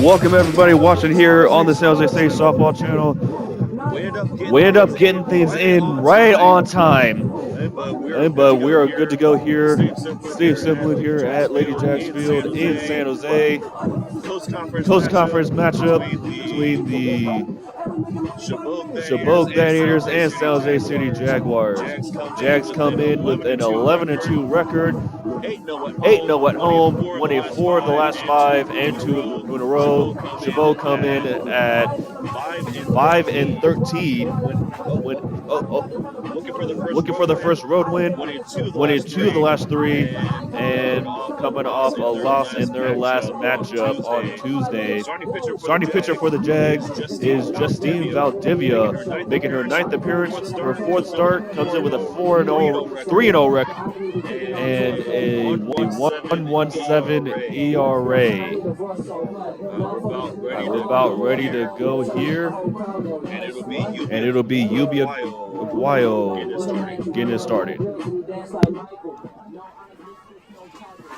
Welcome everybody watching here on the SJCC softball channel. We end up getting things in right on time, but we are good to go here. Sciplin here at LadyJag's Field in San Jose. Coast Conference matchup between the Chabot Gladiators and San Jose City Jaguars. Jags come in with an 11-2 record, 8-0 at home, winning 4 of the last 5 and 2 in a row. Chabot come in at 5-13, looking for the first road win, winning 2 of the last 3, and coming off a loss in their last matchup on Tuesday. Starting pitcher for the Jags is Justine Valdivia, making her 9th appearance. Her 4th start, comes in with a 3-0 record and a 1.17 ERA. We're about ready to go here, and it'll be Yubi Aguayo getting it started.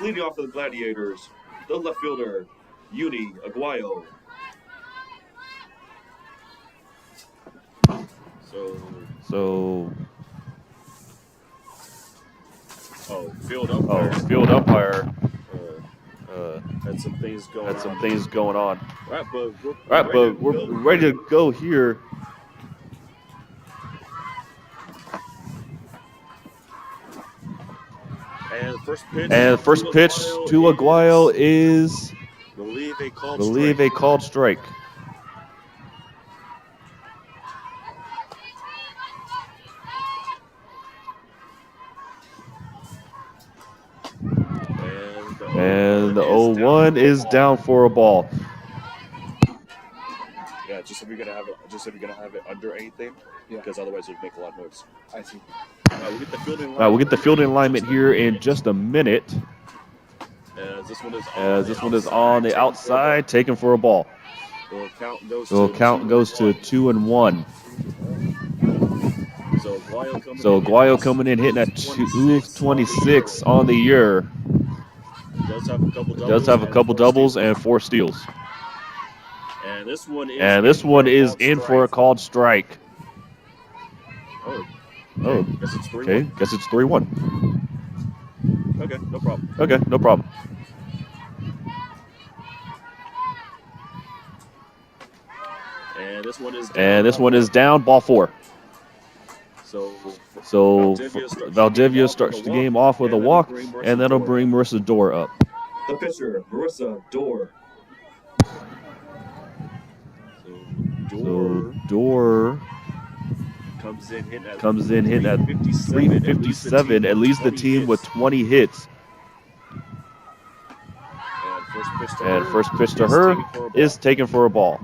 Leading off for the Gladiators, the left fielder, Uni Aguayo. So Field umpire. Field umpire Had some things going on. All right, but We're ready to go here. And the first pitch to Aguayo is, believe a called strike. And the 0-1 is down for a ball. Yeah, just if you're gonna have it under anything, because otherwise it would make a lot of noise. I see. We'll get the fielding alignment. We'll get the fielding alignment here in just a minute. As this one is on the outside, taken for a ball. So count goes to 2-1. So Aguayo coming in hitting at 226 on the year. Does have a couple doubles and 4 steals. And this one is in for a called strike. Oh, guess it's 3-1. Okay, no problem. And this one is down, ball 4. So Valdivia starts the game off with a walk, and that'll bring Marissa Dorr up. The pitcher, Marissa Dorr. So Dorr comes in hitting at 357, at least the team with 20 hits. And first pitch to her is taken for a ball.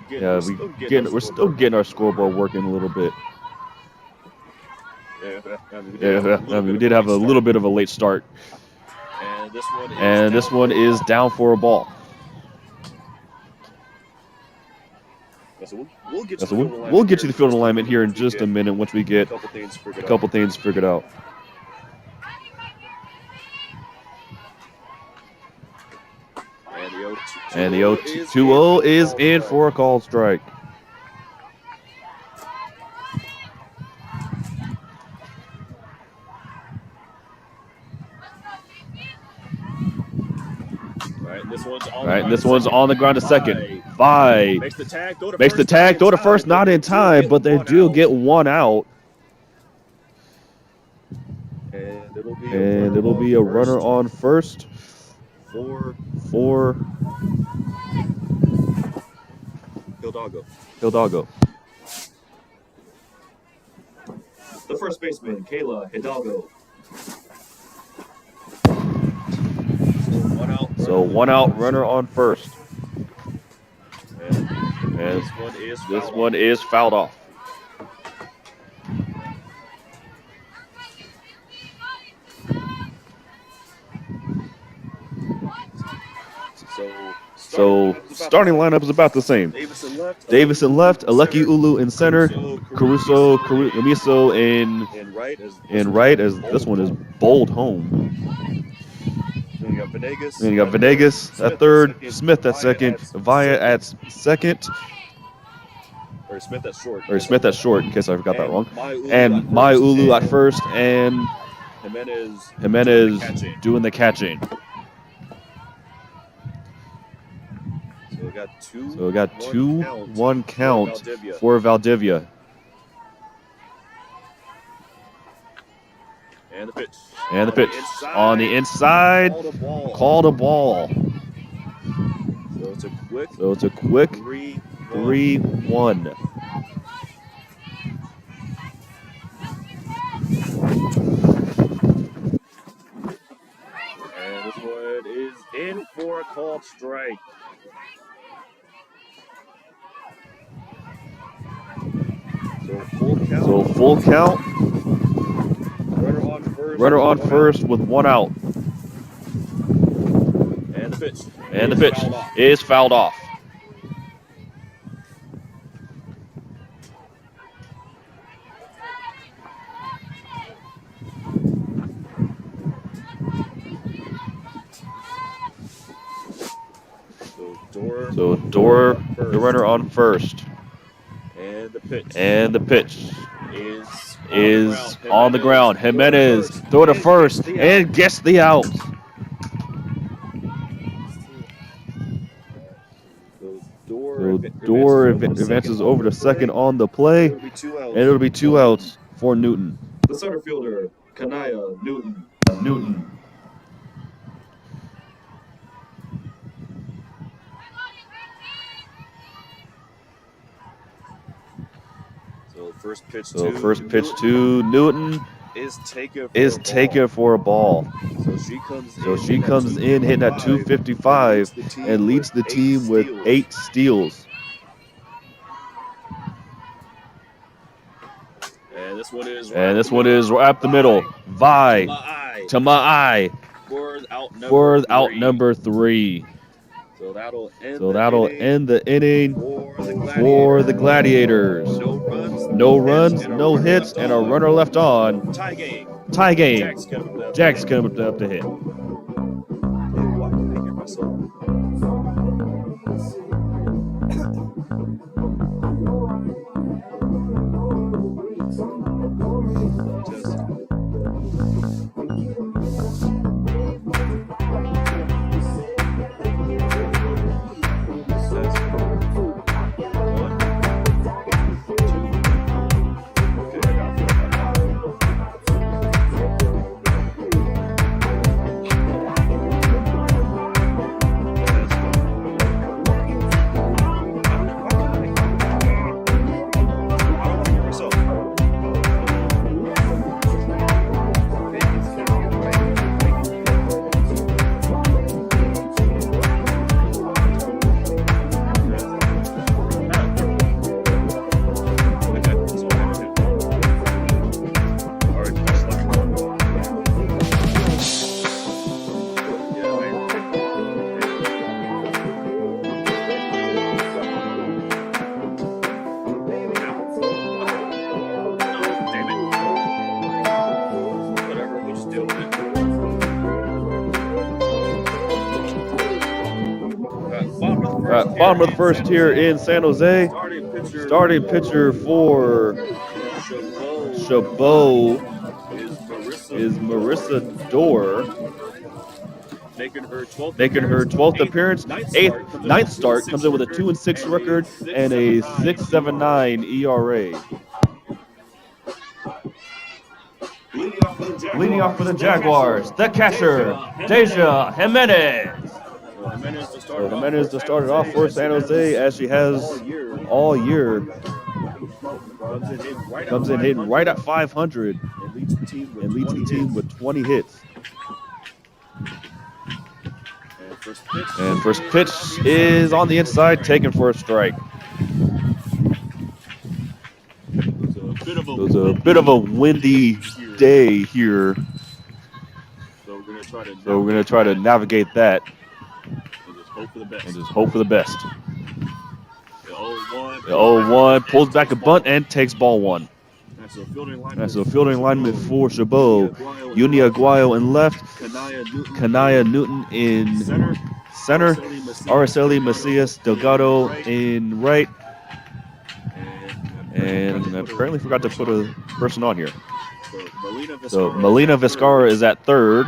We're still getting our scoreboard working a little bit. We did have a little bit of a late start. And this one is down for a ball. So we'll get you the field alignment here in just a minute once we get a couple things figured out. And the 0-2-0 is in for a called strike. All right, this one's on the ground to second. 5 makes the tag, throw to first, not in time, but they do get 1 out. And it'll be a runner on first for Hidalgo. The first baseman, Kayla Hidalgo. So 1 out, runner on first. And this one is fouled off. So starting lineup is about the same. Davison left, Aleki Ulu in center, Caruso, Amiso in right as this one is bowled home. Then you got Venegas at third, Smith at second, Vaya at second. Or Smith at short, in case I got that wrong. And Mai Ulu at first, and Jimenez doing the catching. So we got 2-1 count for Valdivia. And the pitch. On the inside, called a ball. So it's a quick 3-1. And this one is in for a called strike. So full count. Runner on first with 1 out. And the pitch. Is fouled off. So Door, the runner on first. And the pitch. And the pitch is on the ground. Jimenez throw to first and gets the out. So Door advances over to second on the play, and it'll be 2 outs for Newton. The center fielder, Kanaya Newton. So first pitch to Newton is taken for a ball. So she comes in hitting at 255 and leads the team with 8 steals. And this one is right up the middle. Vi to my eye for out number 3. So that'll end the inning for the Gladiators. No runs, no hits, and a runner left on. Tie game. Jack's coming up to hit. Bottom of the first here in San Jose. Starting pitcher for Chabot is Marissa Dorr, making her 12th appearance. Ninth start, comes in with a 2-6 record and a 6.79 ERA. Leading off for the Jaguars, the catcher, Deja Jimenez. So Jimenez to start it off for San Jose, as she has all year. Comes in hitting right at 500 and leads the team with 20 hits. And first pitch is on the inside, taken for a strike. It was a bit of a windy day here, so we're going to try to navigate that and just hope for the best. The 0-1 pulls back a bunt and takes ball 1. That's a fielding alignment for Chabot. Uni Aguayo in left, Kanaya Newton in center, Araceli Macias Delgado in right, and I apparently forgot to put a person on here. So Melina Vizcarra is at third,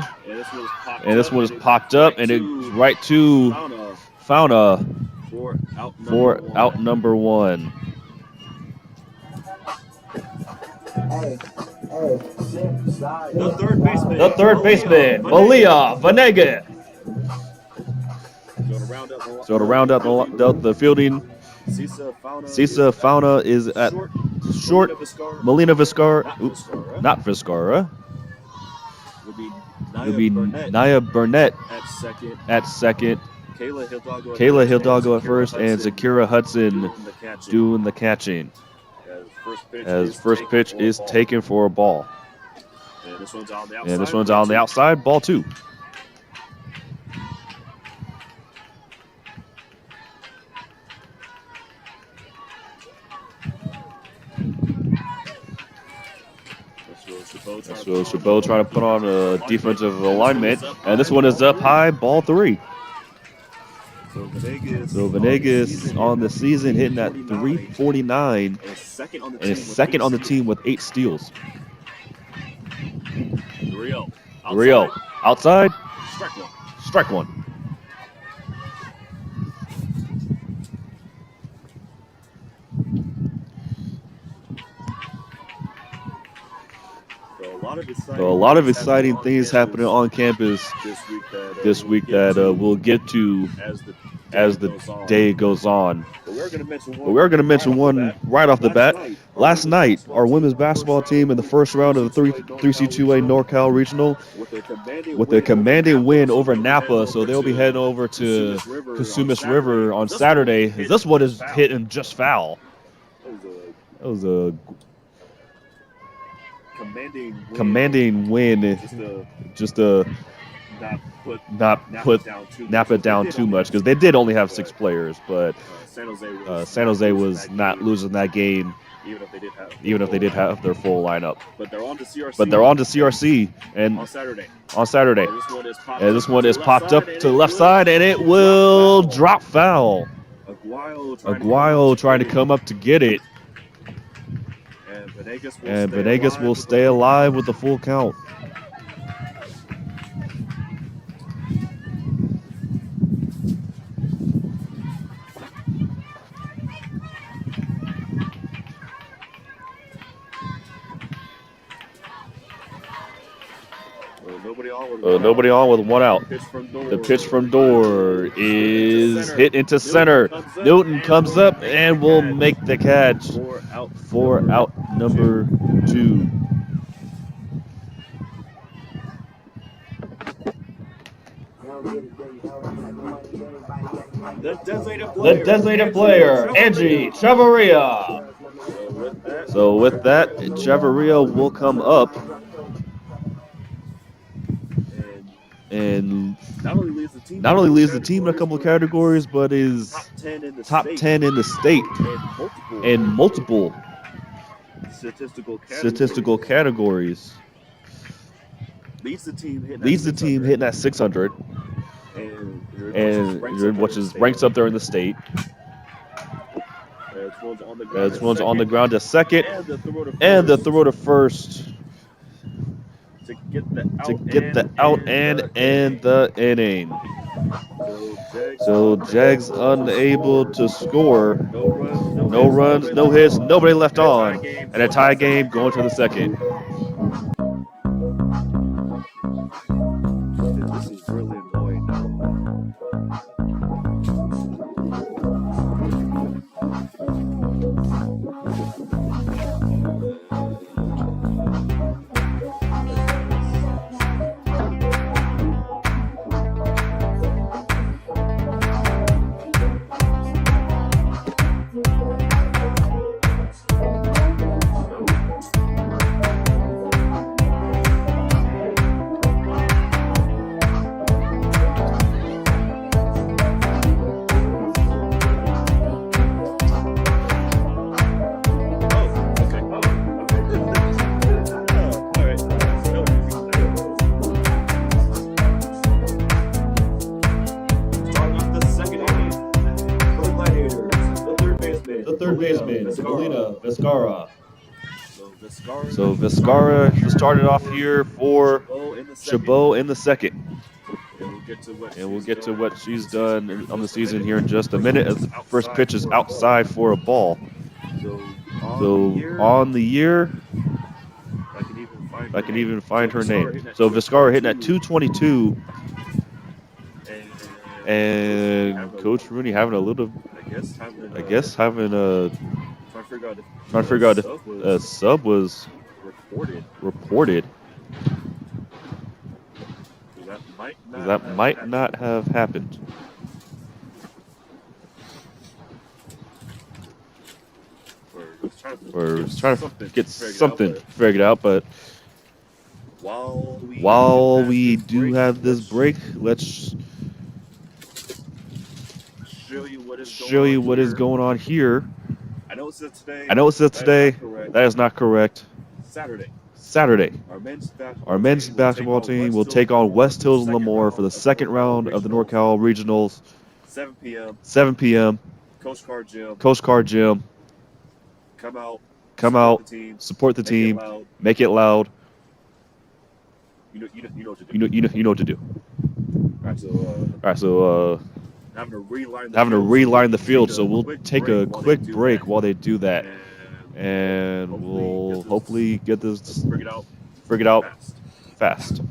and this one is popped up, and it's right to Fauna for out number 1. The third baseman, Malia Vanegas. So to round out the fielding, Cisa Fauna is at short. Melina Vizcarra, not Vizcarra. It would be Naya Burnett at second. Kayla Hidalgo at first, and Zakira Hudson doing the catching. As first pitch is taken for a ball. And this one's on the outside, ball 2. So Chabot trying to put on a defensive alignment, and this one is up high, ball 3. So Venegas on the season hitting at 349 and and is second on the team with 8 steals. Rio Outside, strike one. strike one. So a lot of exciting things happening on campus this week that we'll get to as the day goes on. But we are going to mention one right off the bat. Last night, our women's basketball team in the first round of the 3C2A NorCal Regional with a commanding win over Napa, so they'll be heading over to Casumas River on Saturday. This one is hitting just foul. That was a commanding win. Just to not put Napa down too much because they did only have 6 players, but San Jose was not losing that game even if they did have their full lineup. But they're on to CRC. But they're on to CRC and on Saturday. And this one is popped up to the left side and it will drop foul. Aguayo trying to come up to get it. And Venegas will stay alive with the full count. Nobody on with 1 out. The pitch from Door is hit into center. Newton comes up and will make the catch. 4 out, number 2. The designated player, Angie Chavarria. So with that, Chavarria will come up and not only leads the team in a couple of categories, but is top 10 in the state in multiple statistical categories. Leads the team hitting at 600, and which is ranks up there in the state. This one's on the ground to second, and the throw to first to get the out and end the inning. So Jags unable to score. No runs, no hits, nobody left on. And a tie game going to the second. This is really annoying now. Vizcara. So Vizcara started off here for Chabot in the second. And we'll get to what she's done on the season here in just a minute. As the first pitch is outside for a ball. So on the year, I can even find her name. So Vizcara hitting at 222. And Coach Rooney having a little, I guess having a, trying to figure out if a sub was reported. That might not have happened. We're trying to get something figured out, but while we do have this break, let's show you what is going on here. I know it says today. That is not correct. Saturday. Our men's basketball team will take on West Hills and Lemoore for the second round of the NorCal Regionals 7 p.m. 7 p.m. Coast Guard Gym. Coast Guard Gym. Come out. Come support out. The team. Support the Make team. It loud. Make it loud. You know what to do. You know what to do. All right, so having to reline the field, so we'll take a quick break while they do that, and we'll hopefully get this figured out fast.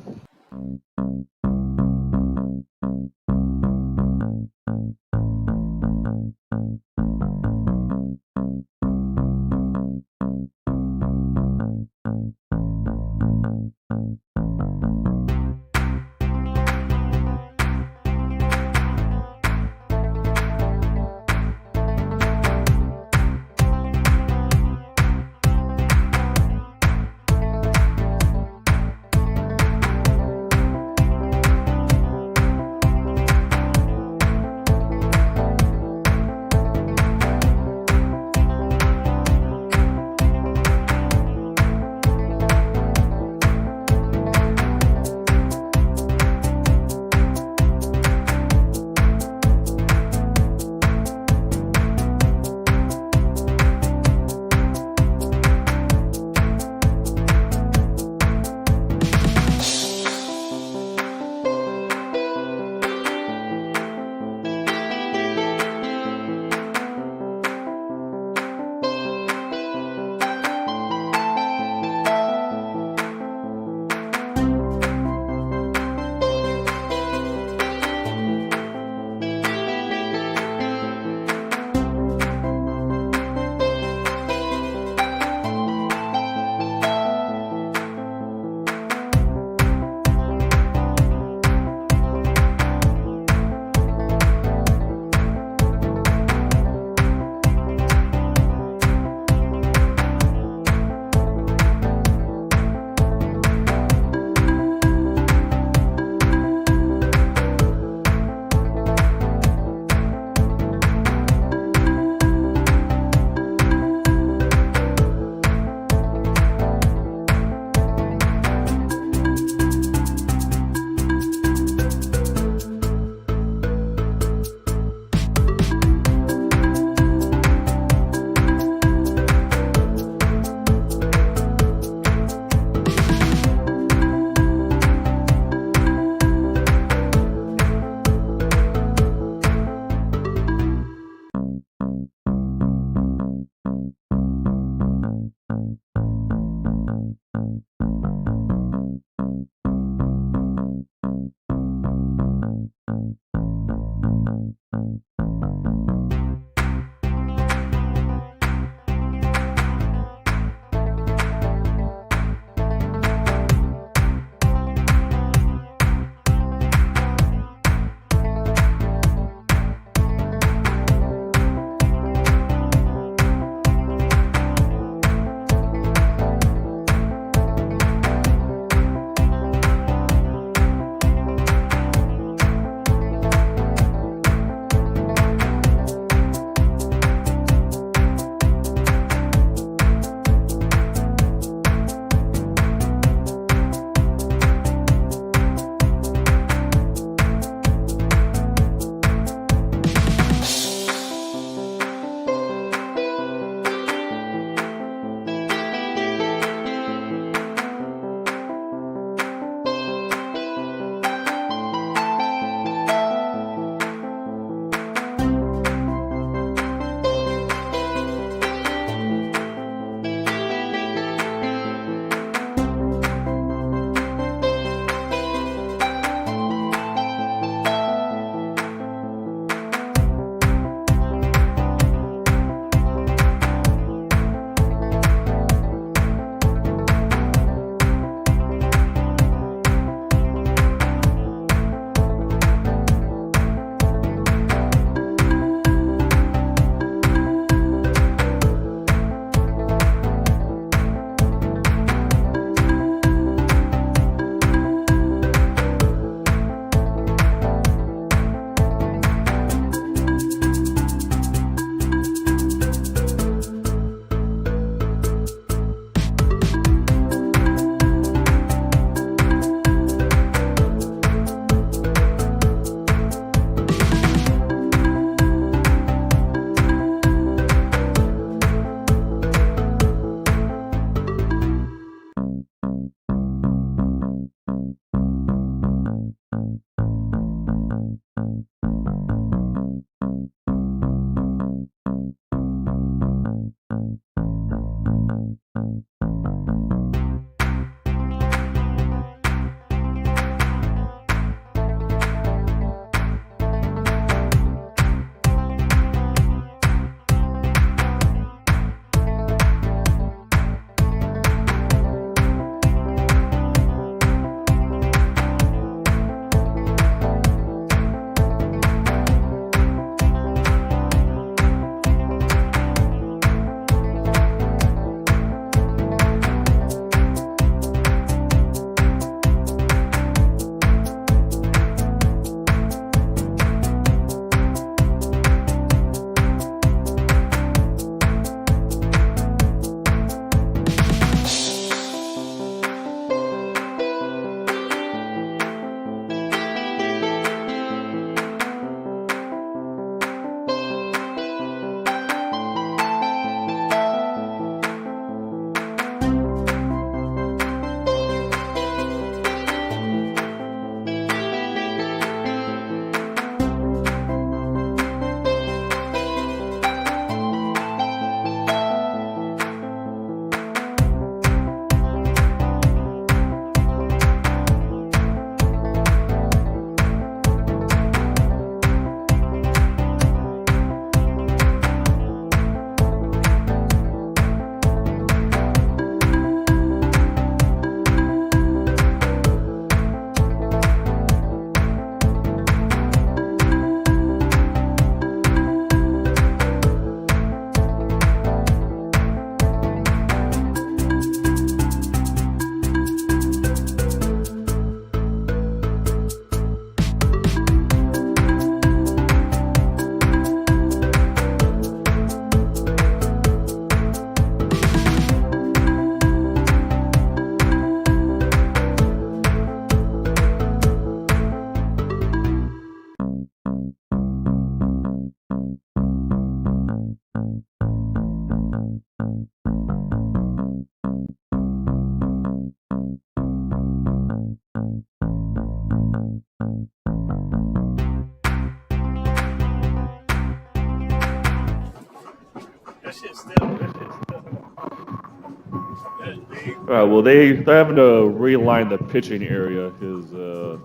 All right. Well, they're having to realign the pitching area because the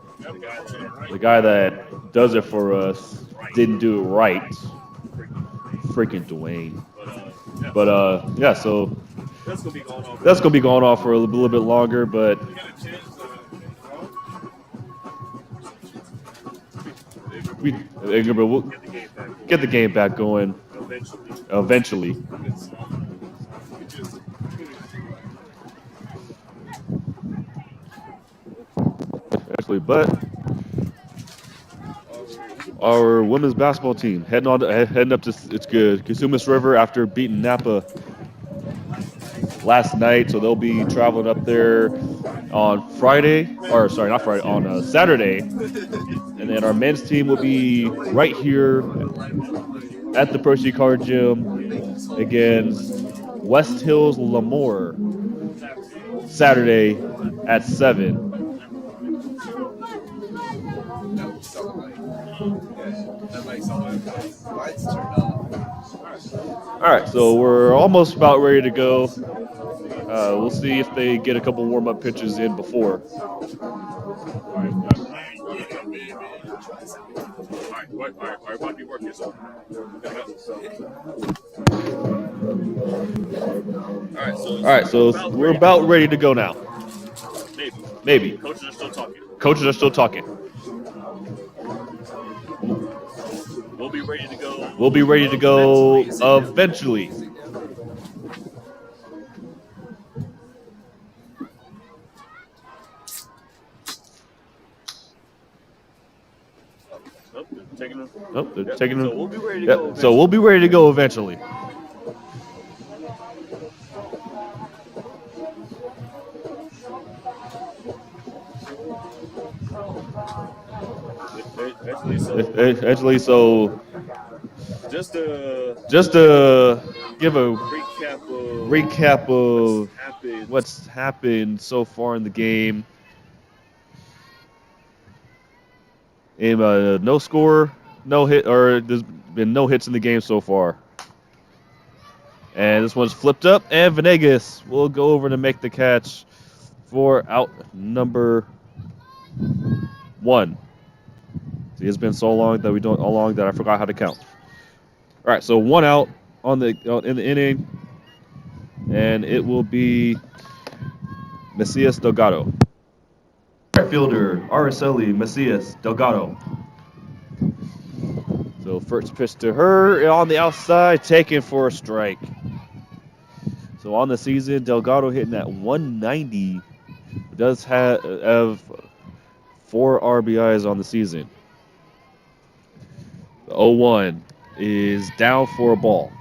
guy that does it for us didn't do it right. Freaking Dwayne. But yeah. So that's gonna be going on for a little bit longer, but. We'll get the game back going eventually. Actually, but our women's basketball team heading up to it's good Casumas River after beating Napa last night, so they'll be traveling up there on Friday, or sorry, not Friday, on Saturday, and then our men's team will be right here at the Proceed Card Gym against West Hills Lemoore Saturday at 7. All right, so we're almost about ready to go. We'll see if they get a couple warm-up pitches in before. All right, so we're about ready to go now. Maybe. Coaches are still talking. Coaches are still talking. We'll be ready to go. We'll be ready to go eventually. Nope, they're taking them. So we'll be ready to go eventually. Actually, so just to give a recap of happened. what's happened so far in the game. No score, no hit, or there's been no hits in the game so far. And this one's flipped up, and Venegas will go over to make the catch for out number 1. See, it's been so long that I forgot how to count. All right, so 1 out in the inning, and it will be Macias Delgado. Right fielder Araceli Macias Delgado. So first pitch to her on the outside, taken for a strike. So on the season, Delgado hitting at 190. Does have 4 RBIs on the season. The 0-1 is down for a ball.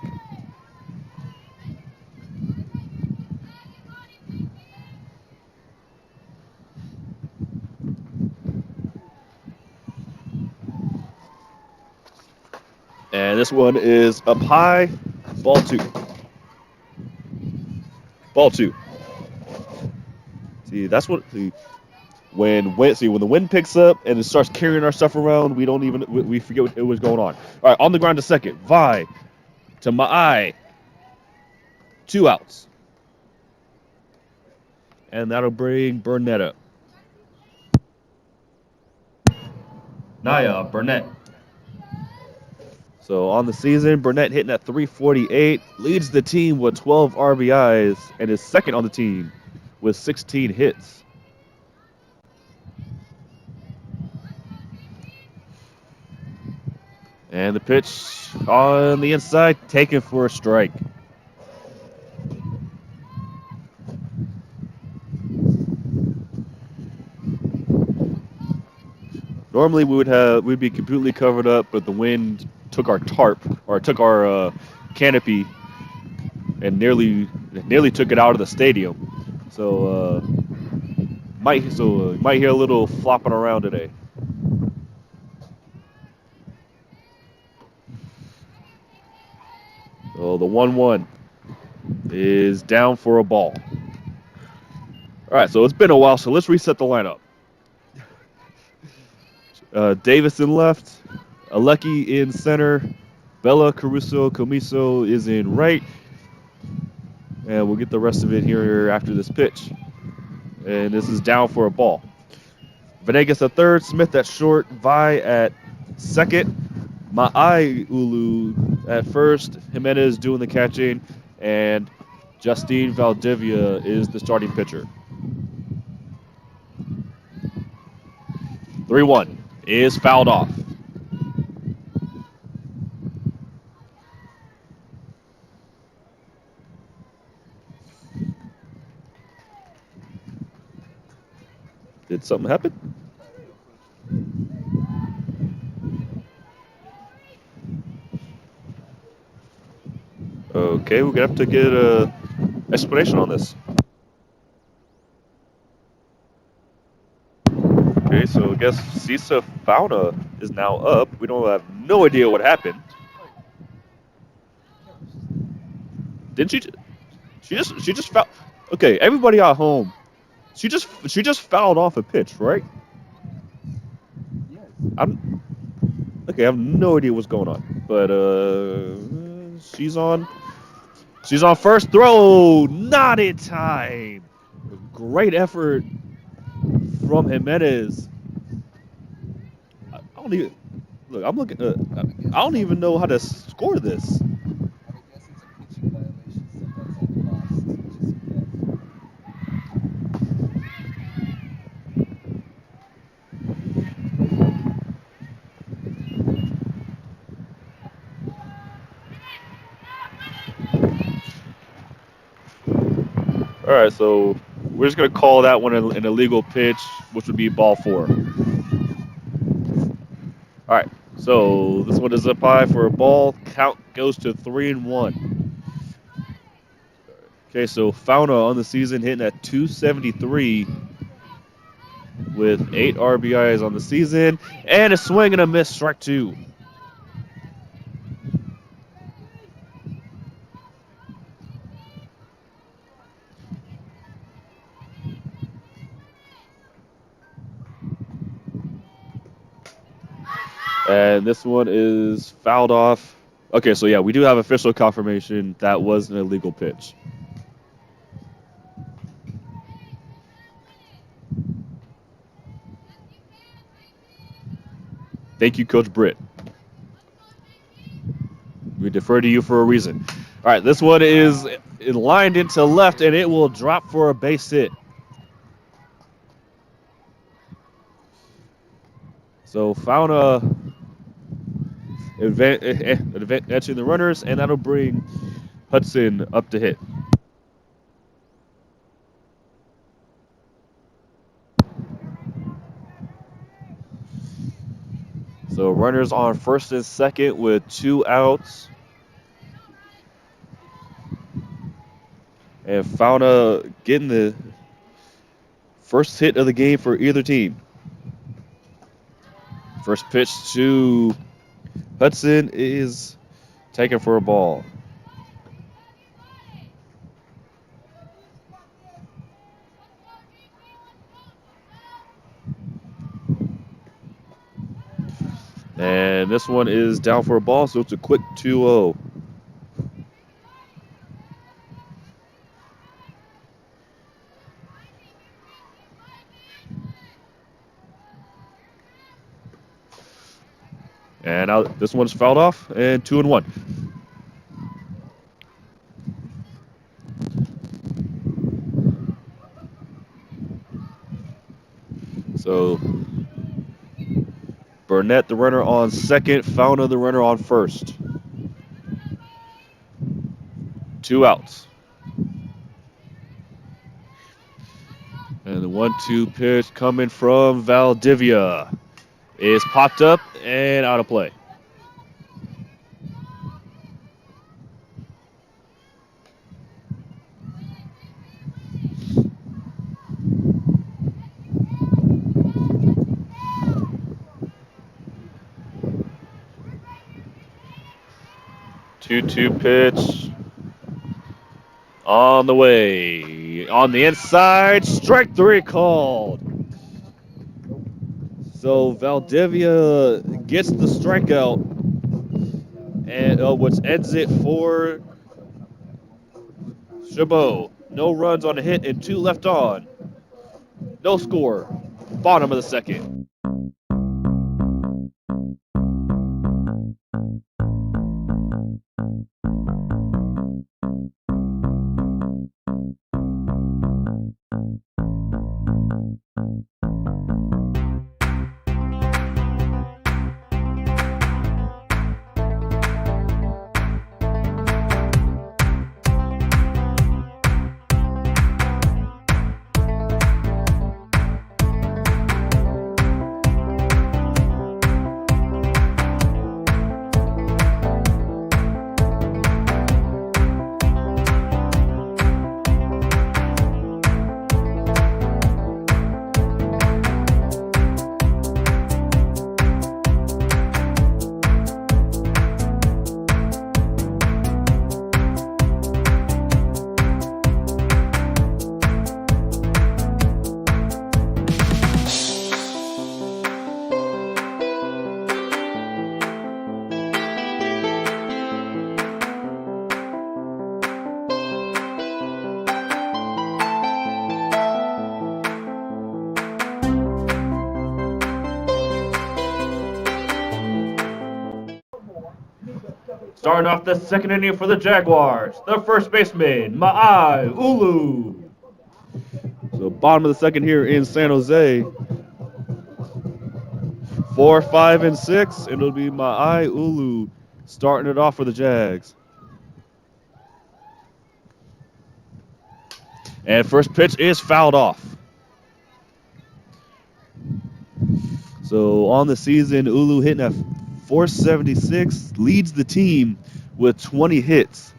And this one is up high, ball 2. Ball 2. See, that's what when the wind picks up and it starts carrying our stuff around, we forget what was going on. All right, on the ground to second. Vi to Ma'ai. 2 outs. And that'll bring Burnett up. Naya Burnett. So on the season, Burnett hitting at 348, leads the team with 12 RBIs and is second on the team with 16 hits. And the pitch on the inside, taken for a strike. Normally we'd be completely covered up, but the wind took our canopy and nearly took it out of the stadium. So might hear a little flopping around today. So the 1-1 is down for a ball. All right, so it's been a while, so let's reset the lineup. Davison left, Alecki in center, Bella Caruso Comiso is in right. And we'll get the rest of it here after this pitch. And this is down for a ball. Venegas at third, Smith at short, Vi at second, Ma'ai Ulu at first, Jimenez doing the catching, and Justine Valdivia is the starting pitcher. 3-1 is fouled off. Did something happen? Okay, we're gonna have to get a explanation on this. Okay, so I guess Cisa Fauna is now up. We don't have no idea what happened. Didn't she? She just fouled. Okay, everybody at home. She just fouled off a pitch, right? I'm okay. I have no idea what's going on, but she's on. She's on first throw, not in time. Great effort from Jimenez. I don't even look. I'm looking. I don't even know how to score this. All right, so we're just gonna call that one an illegal pitch, which would be ball 4. All right, so this one is up high for a ball. Count goes to 3-1. Okay, so Fauna on the season hitting at 273 with 8 RBIs on the season, and a swing and a miss, strike 2. And this one is fouled off. Okay, so yeah, we do have official confirmation that was an illegal pitch. Thank you, Coach Britt. We defer to you for a reason. All right, this one is lined into left, and it will drop for a base hit. So Fauna advancing the runners, and that'll bring Hudson up to hit. So runners on first and second with 2 outs. And Fauna getting the first hit of the game for either team. First pitch to Hudson is taken for a ball. And this one is down for a ball, so it's a quick 2-0. And now this one's fouled off, and 2-1. So Burnett, the runner on second, Fauna, the runner on first. 2 outs. And the 1-2 pitch coming from Valdivia is popped up and out of play. Two pitch on the way. On the inside, strike 3 called. So Valdivia gets the strikeout, And which ends it for Chabot. No runs on a hit and 2 left on. No score. Bottom of the second. Starting off the second inning for the Jaguars, the first baseman, Ma'ai Ulu. So bottom of the second here in San Jose. 4, 5, and 6, and it'll be Ma'ai Ulu starting it off for the Jags. And first pitch is fouled off. So on the season, Ulu hitting at 476, leads the team with 20 hits.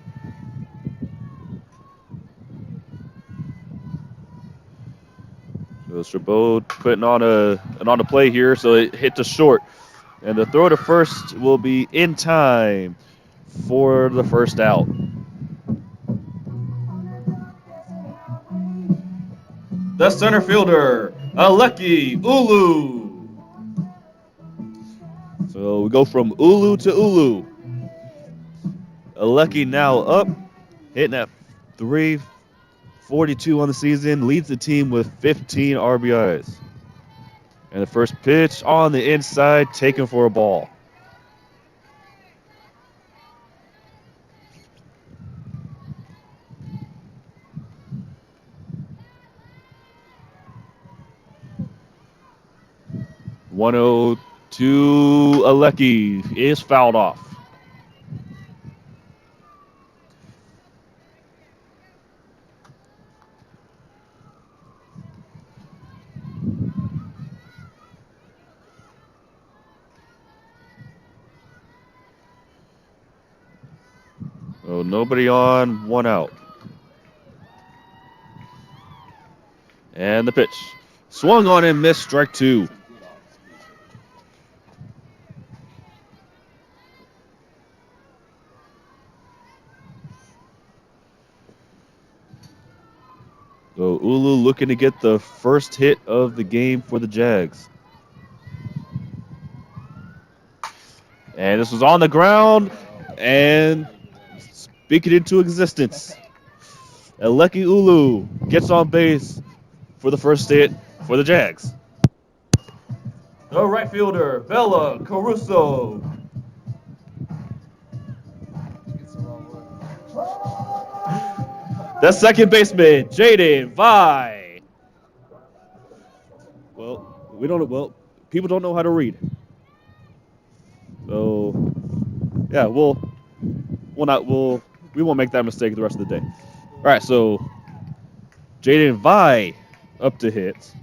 So Chabot putting on a play here, so it hit to short. And the throw to first will be in time for the first out. The center fielder, Aleki Ulu. So we go from Ulu to Ulu. Aleki now up, hitting at 342 on the season, leads the team with 15 RBIs. And the first pitch on the inside, taken for a ball. .102 Aleki is fouled off. So nobody on, 1 out. And the pitch. Swung on and missed, strike 2. So Ulu looking to get the first hit of the game for the Jags. And this was on the ground and speak it into existence. Aleki Ulu gets on base for the first hit for the Jags. The right fielder, Bella Caruso. The second baseman, Jaden Vi. Well, people don't know how to read. So, yeah, we won't make that mistake the rest of the day. All right, so Jaden Vi up to hit.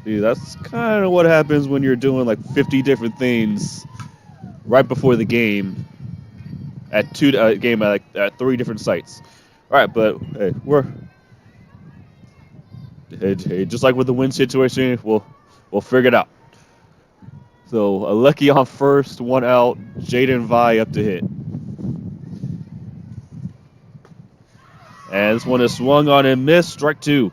See, that's kind of what happens when you're doing like 50 different things right before the game at 3 different sites. All right, but hey, hey, just like with the win situation, we'll figure it out. So Aleki on first, 1 out. Jaden Vi up to hit. And this one is swung on and missed, strike 2.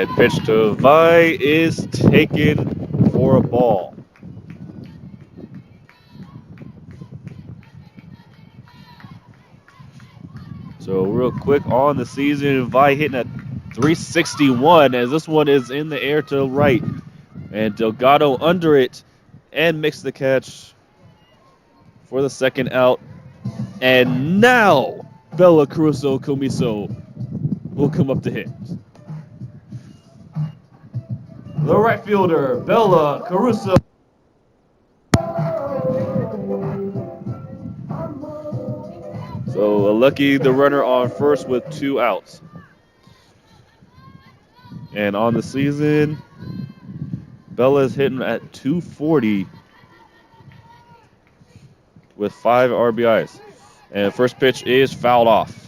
And pitch to Vi is taken for a ball. So real quick on the season, Vi hitting at 361 as this one is in the air to right. And Delgado under it and makes the catch for the second out. And now Bella Caruso Comiso will come up to hit. The right fielder, Bella Caruso. So Lucky the runner on first with 2 outs. And on the season, Bella's hitting at 240 with 5 RBIs. And first pitch is fouled off.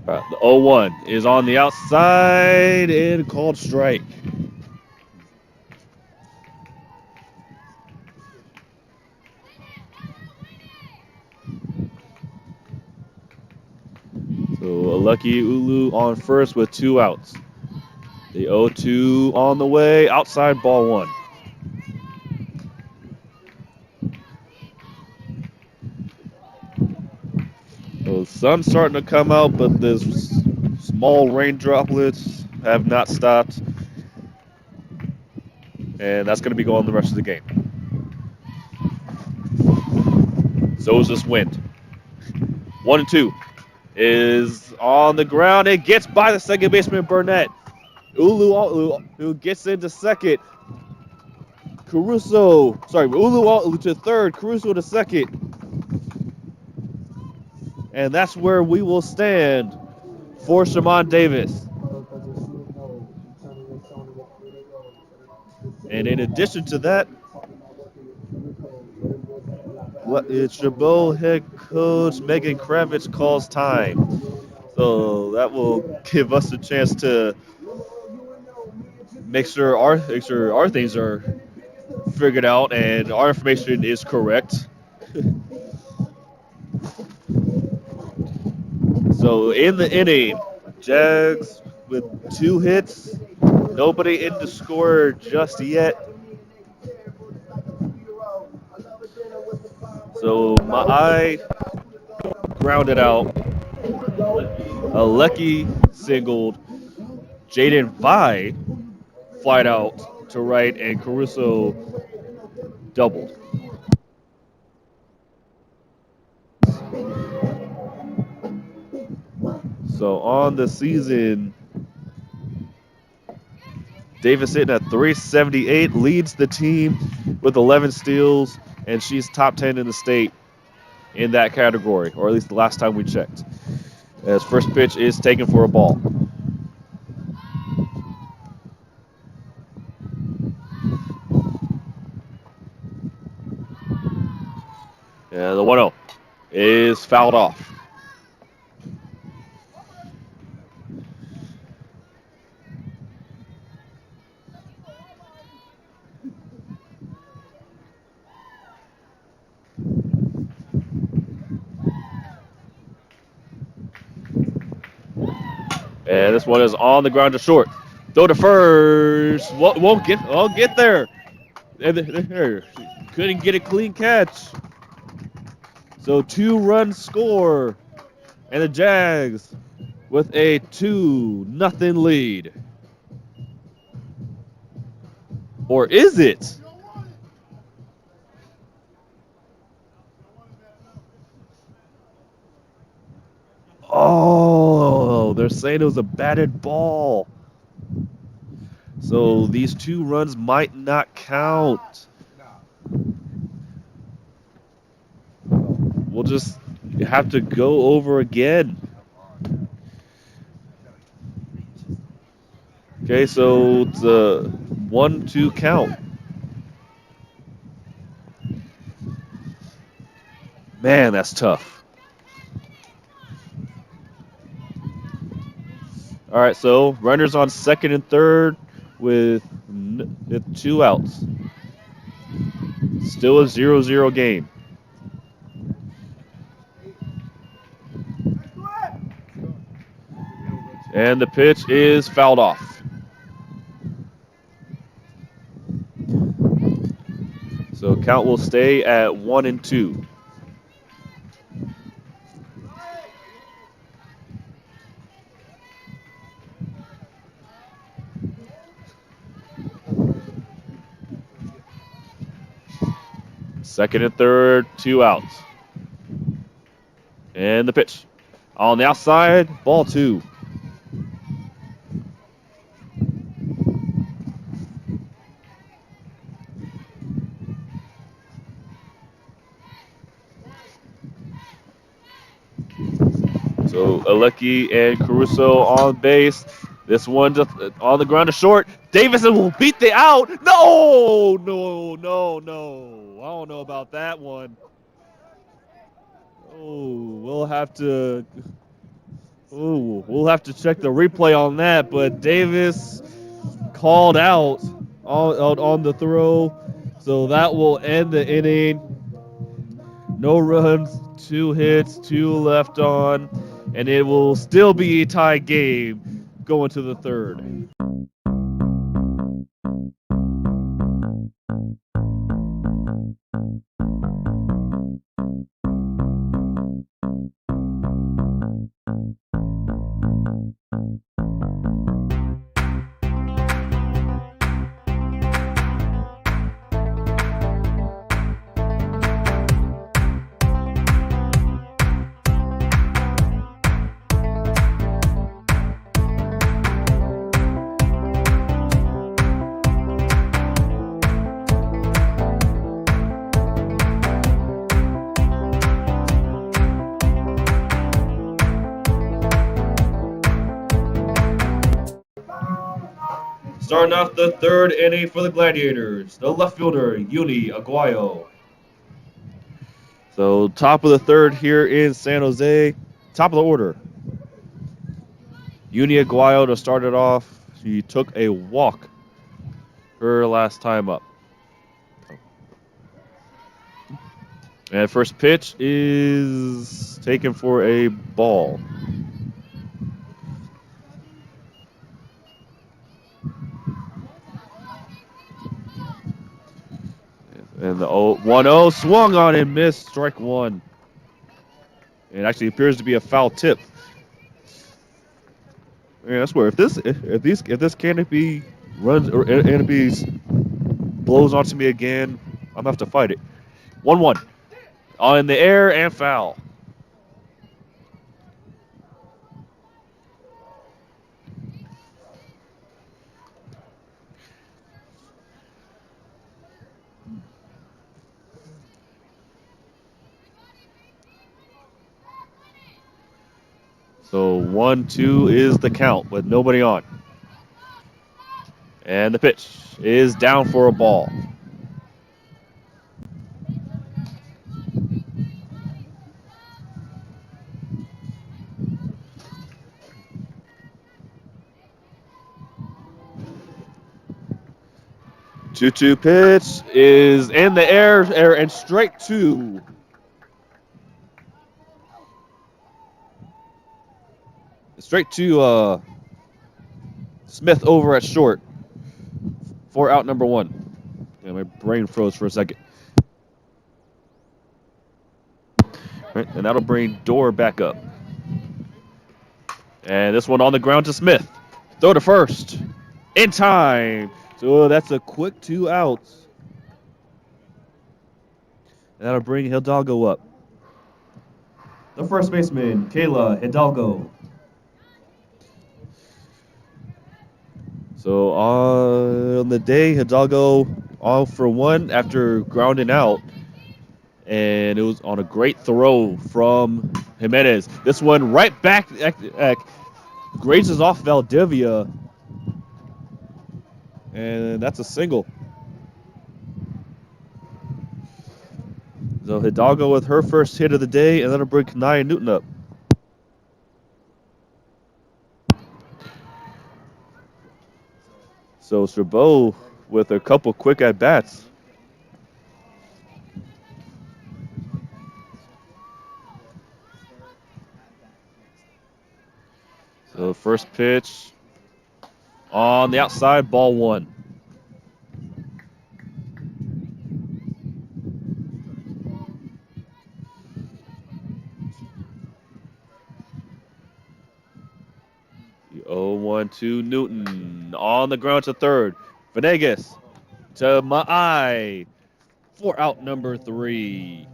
The 0-1 is on the outside and called strike. So a lucky Ulu on first with 2 outs. The 0-2 on the way, outside ball 1. So the sun's starting to come out, but the small rain droplets have not stopped. And that's going to be going the rest of the game. So is this wind. 1-2 is on the ground. It gets by the second baseman, Burnett. Ulu gets into second. Ulu to third. Caruso to second. And that's where we will stand for Shimon Davis. And in addition to that, Chabot head coach Megan Kravitz calls time. So that will give us a chance to make sure our things are figured out and our information is correct. So in the inning, Jags with 2 hits, nobody in to score just yet. So my eye grounded out. Alecki singled. Jaden Vi flied out to right, and Caruso doubled. So on the season, Davis hitting at 378, leads the team with 11 steals, and she's top 10 in the state in that category, or at least the last time we checked. As first pitch is taken for a ball. And the 1-0 is fouled off. And this one is on the ground to short. Throw to first. Won't get there. And there. Couldn't get a clean catch. So 2-run score. And the Jags with a 2-0 lead. Or is it? Oh, they're saying it was a batted ball. So these 2 runs might not count. We'll just have to go over again. Okay, so it's a 1-2 count. Man, that's tough. All right, so runners on second and third with 2 outs. Still a 0-0 game. And the pitch is fouled off. So count will stay at 1-2. Second and third, 2 outs. And the pitch. On the outside, ball 2. So Alecki and Caruso on base. This one just on the ground to short. Davison will beat the out. No. I don't know about that one. We'll have to check the replay on that. But Davis called out on the throw, so that will end the inning. No runs, 2 hits, 2 left on, and it will still be a tie game going to the third. Starting off the third inning for the Gladiators, the left fielder, Uni Aguayo. So top of the third here in San Jose, top of the order. Uni Aguayo to start it off. She took a walk her last time up. And first pitch is taken for a ball. And the 1-0 swung on and missed, strike 1. It actually appears to be a foul tip. Yeah, I swear, if this canopy runs or canopy blows onto me again, I'm gonna have to fight it. 1-1. In the air and foul. So 1-2 is the count with nobody on. And the pitch is down for a ball. Two-two pitch is in the air and straight to. Straight to Smith over at short for out number 1. Yeah, my brain froze for a second. Right, and that'll bring Dorr back up. And this one on the ground to Smith. Throw to first. In time. So that's a quick 2 outs. And that'll bring Hidalgo up. The first baseman, Kayla Hidalgo. So on the day, Hidalgo off for 1 after grounding out. And it was on a great throw from Jimenez. This one right back grazes off Valdivia. And that's a single. So Hidalgo with her first hit of the day, and that'll bring Kanaya Newton up. So Chabot with a couple quick at bats. So first pitch on the outside, ball one. The 0-1 to Newton on the ground to third. Venegas to Ma'ai for out number 3.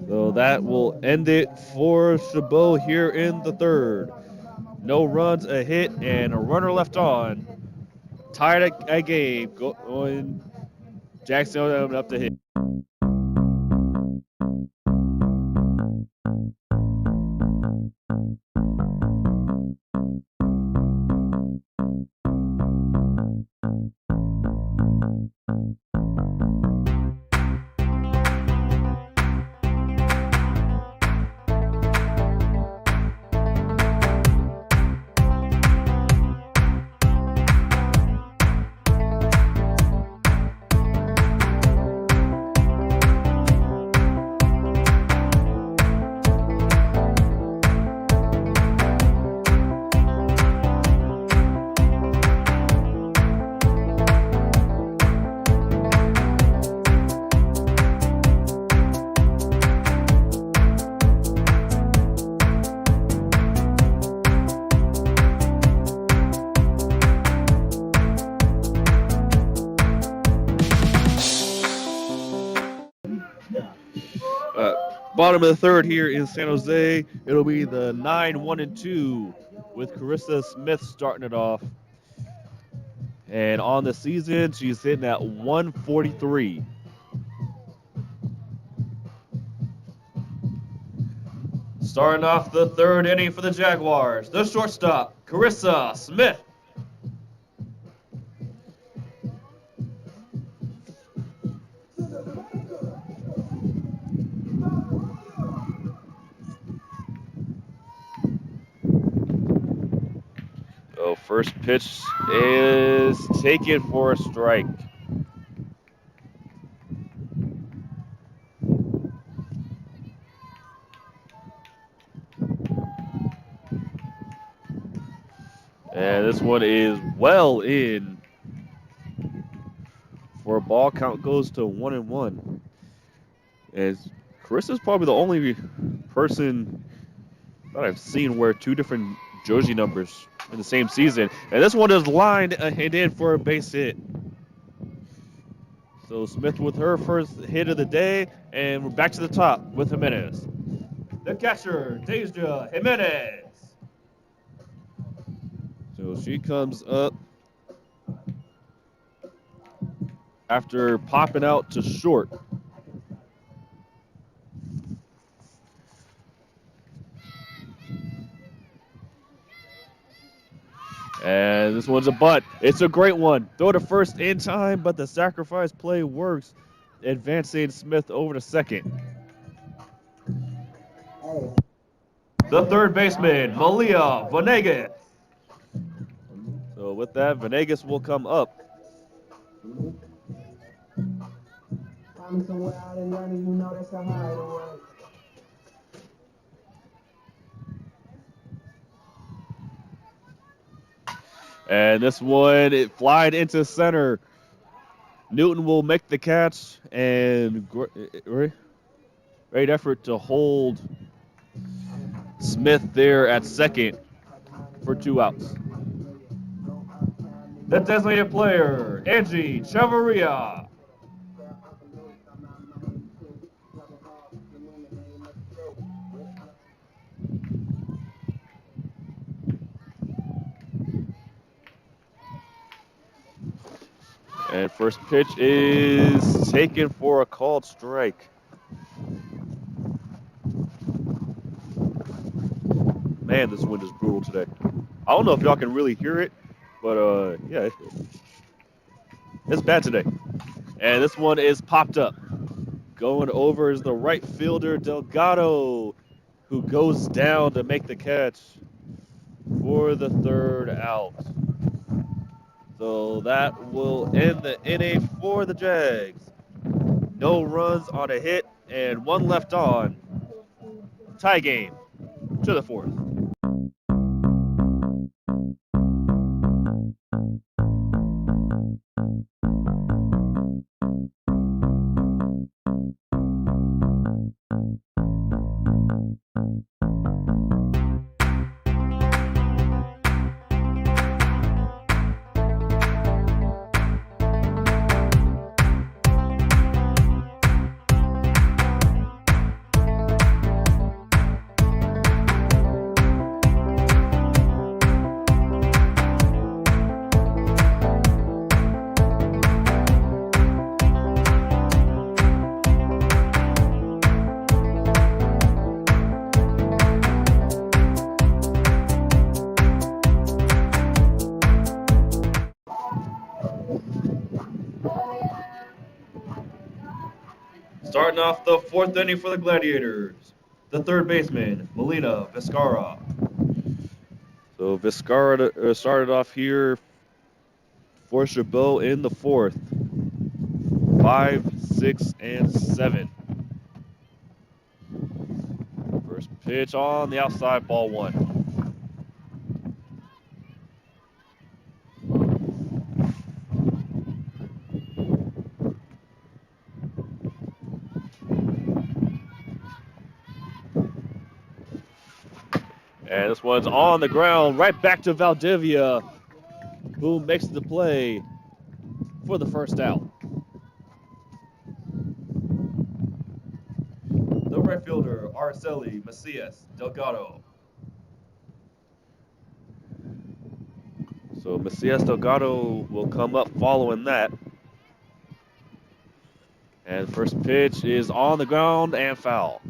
So that will end it for Chabot here in the third. No runs, a hit, and a runner left on. Tied a game. Going Jackson up to hit. Bottom of the third here in San Jose. It'll be the 9-1-2 with Carissa Smith starting it off. And on the season, she's hitting at 143. Starting off the third inning for the Jaguars, the shortstop, Carissa Smith. So first pitch is taken for a strike. And this one is well in for a ball. Count goes to 1-1. As Carissa's probably the only person that I've seen wear two different jersey numbers in the same season. And this one is lined and in for a base hit. So Smith with her first hit of the day, and we're back to the top with Jimenez. The catcher, Deja Jimenez. So she comes up after popping out to short. And this one's a butt. It's a great one. Throw to first in time, but the sacrifice play works, advancing Smith over to second. The third baseman, Malia Venegas. So with that, Venegas will come up. And this one, it flied into center. Newton will make the catch, and great effort to hold Smith there at second for 2 outs. The designated player, Angie Chavarria. And first pitch is taken for a called strike. Man, this wind is brutal today. I don't know if y'all can really hear it, but yeah, it's bad today. And this one is popped up. Going over is the right fielder, Delgado, who goes down to make the catch for the third out. So that will end the inning for the Jags. No runs on a hit and one left on. Tie game to the fourth. Starting off the fourth inning for the Gladiators, the third baseman, Melina Vizcarra. So Vizcarra started off here for Chabot in the fourth. 5, 6, and 7. First pitch on the outside, ball 1. And this one's on the ground, right back to Valdivia, who makes the play for the first out. The right fielder, Araceli Macias Delgado. So Macias Delgado will come up following that. And first pitch is on the ground and foul.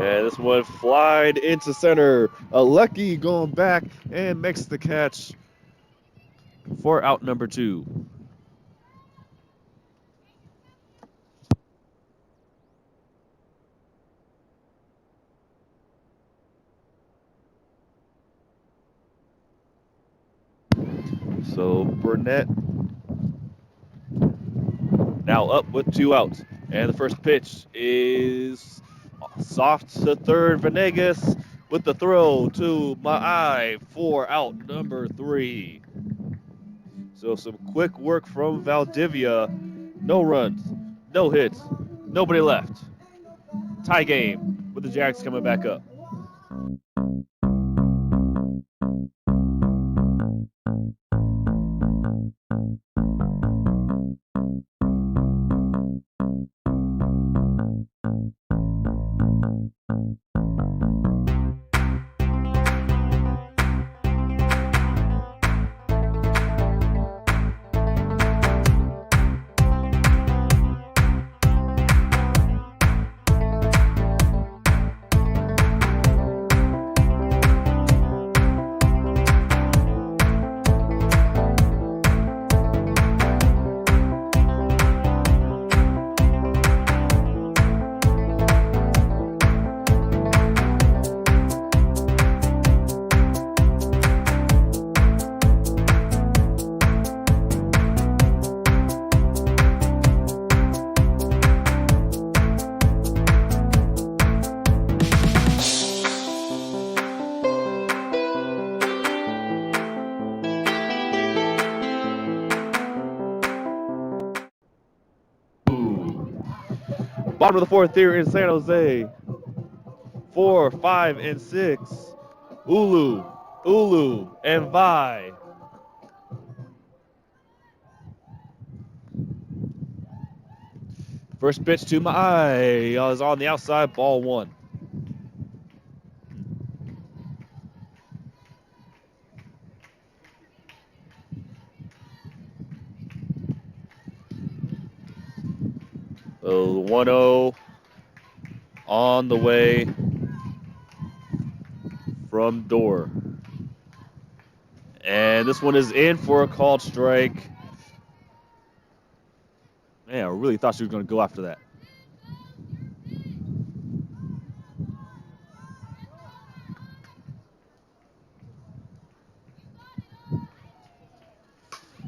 And this one flied into center. Lucky going back and makes the catch for out number 2. So Burnett now up with 2 outs. And the first pitch is soft to third. Venegas with the throw to Ma'ai for out number 3. So some quick work from Valdivia. No runs, no hits, nobody left. Tie game with the Jags coming back up. Bottom of the fourth here in San Jose. 4, 5, and 6. Ulu, and Vi. First pitch to Ma'ai is on the outside, ball 1. So 1-0 on the way from Dorr. And this one is in for a called strike. Man, I really thought she was going to go after that.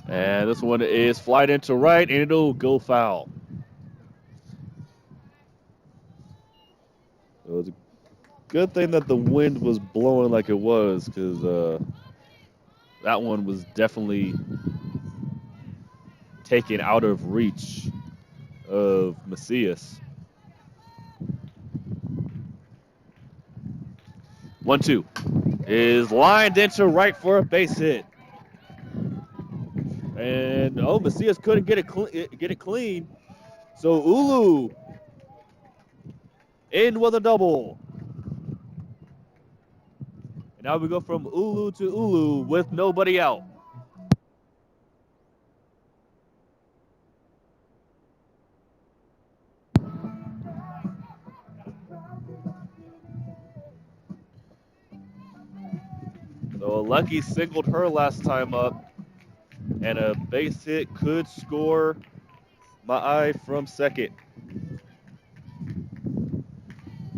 And this one is flight into right, and it'll go foul. It was a good thing that the wind was blowing like it was, because that one was definitely taken out of reach of Macias. 1-2 is lined into right for a base hit. And Macias couldn't get it clean. So Ulu in with a double. And now we go from Ulu to Ulu with nobody out. So Lucky singled her last time up, and a base hit could score my eye from second.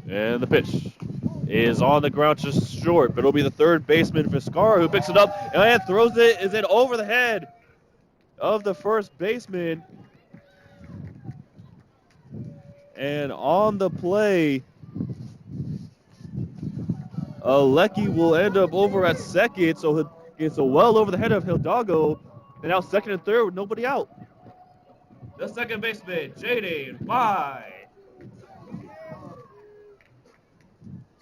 And the pitch is on the ground just short, but it'll be the third baseman, Vizcarra, who picks it up and throws it. Is it over the head of the first baseman? And on the play, Lecky will end up over at second, so it's well over the head of Hidalgo. And now second and third with nobody out. The second baseman, Jaden Vi.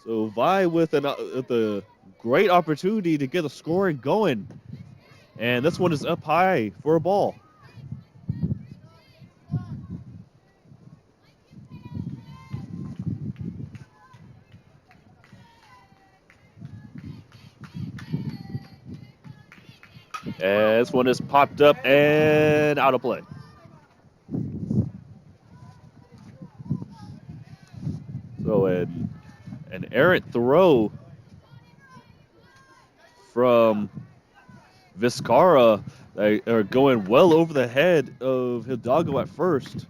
So Vi with the great opportunity to get the scoring going. And this one is up high for a ball. And this one is popped up and out of play. So an errant throw from Vizcarra. They are going well over the head of Hidalgo at first.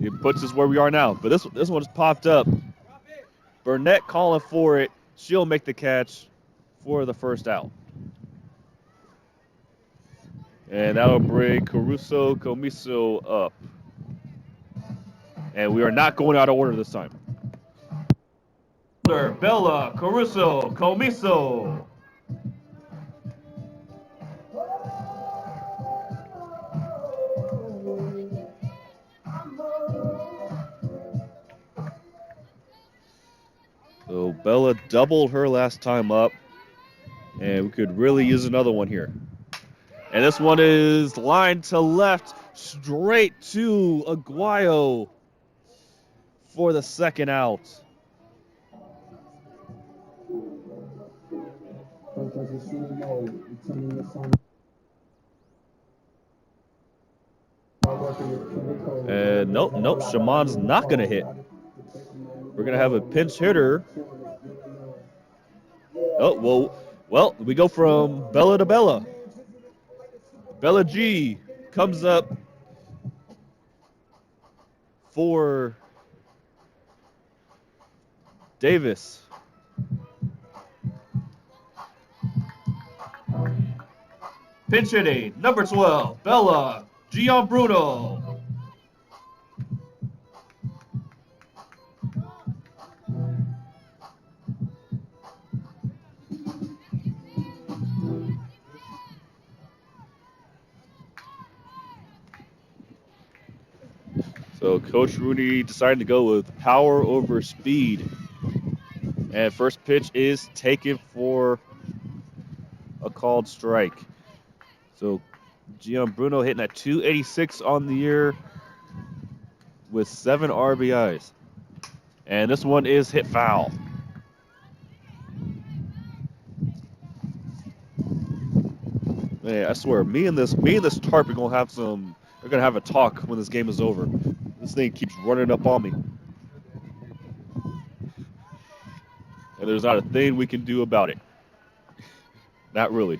It puts us where we are now. But this one's popped up. Burnett calling for it. She'll make the catch for the first out. And that'll bring Caruso Comiso up. And we are not going out of order this time. Bella, Caruso, Comiso. So Bella doubled her last time up, and we could really use another one here. And this one is lined to left, straight to Aguayo for the second out. And nope, Shaman's not going to hit. We're going to have a pinch hitter. Oh, well, we go from Bella to Bella. Bella G comes up for Davis. Pinch hitting, number 12, Bella Gianbruno. So Coach Rooney decided to go with power over speed. And first pitch is taken for a called strike. So Gianbruno hitting at 286 on the year with 7 RBIs. And this one is hit foul. Man, I swear, me and this tarp are gonna have a talk when this game is over. This thing keeps running up on me. And there's not a thing we can do about it. Not really.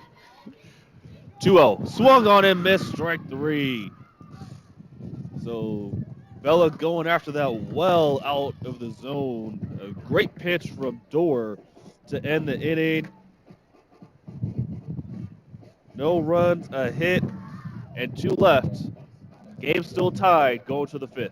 2-0. Swung on and missed. Strike 3. So Bella going after that well out of the zone. A great pitch from Dorr to end the inning. No runs, a hit, and 2 left. Game still tied going to the 5th.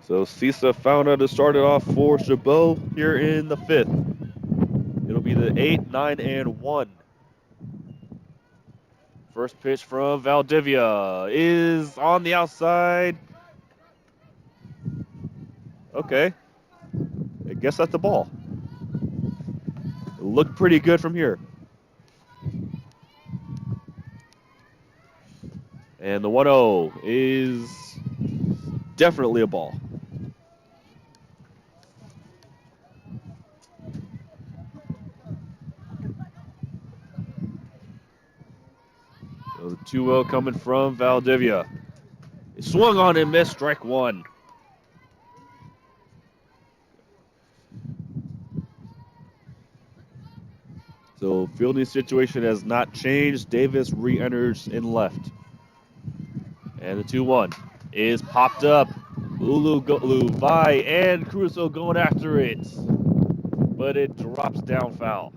So Cisa Fauna to start it off for Chabot here in the 5th. It'll be the 8, 9, and 1. First pitch from Valdivia is on the outside. Okay. I guess that's the ball. It looked pretty good from here. And the 1-0 is definitely a ball. So the 2-0 coming from Valdivia. It swung on and missed. Strike 1. So fielding situation has not changed. Davis re-enters in left. And the 2-1 is popped up. Vai and Crusoe going after it. But it drops down foul.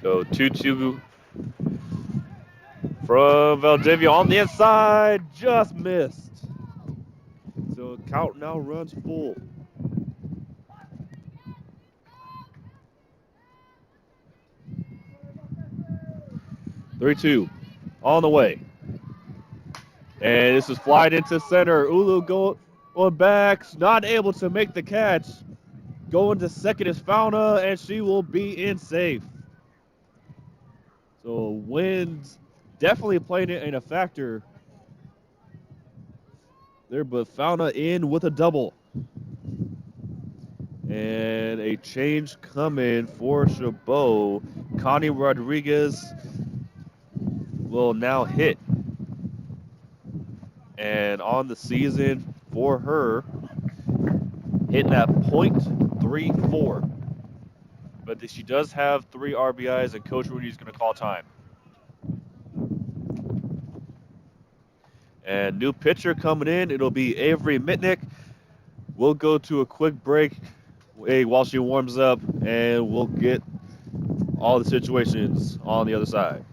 So 2-2 from Valdivia on the inside. Just missed. So count now runs full. 3-2 on the way. And this is flied into center. Going back, not able to make the catch. Going to second is Fauna, and she will be in safe. So wind's definitely playing it in a factor there, but Fauna in with a double. And a change coming for Chabot. Connie Rodriguez will now hit. And on the season for her, hitting at .34. But she does have 3 RBIs, and Coach Rudy's going to call time. And new pitcher coming in, it'll be Avery Mitnick. We'll go to a quick break while she warms up, and we'll get all the situations on the other side.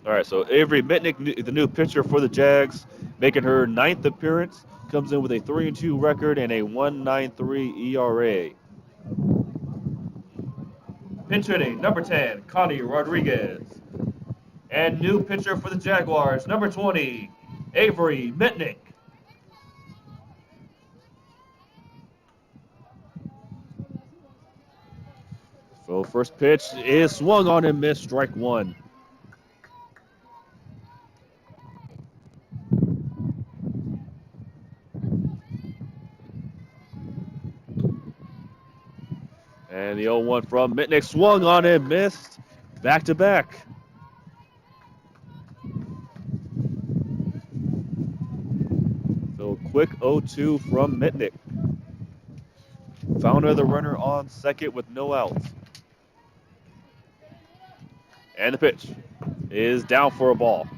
All right, so Avery Mitnick, the new pitcher for the Jags, making her 9th appearance, comes in with a 3-2 record and a 1.93 ERA. Pitch hitting, number 10, Connie Rodriguez. And new pitcher for the Jaguars, number 20, Avery Mitnick. So first pitch is swung on and missed, strike one. And the 0-1 from Mitnick swung on and missed, back to back. So quick 0-2 from Mitnick. Found the runner on second with no outs. And the pitch is down for a ball.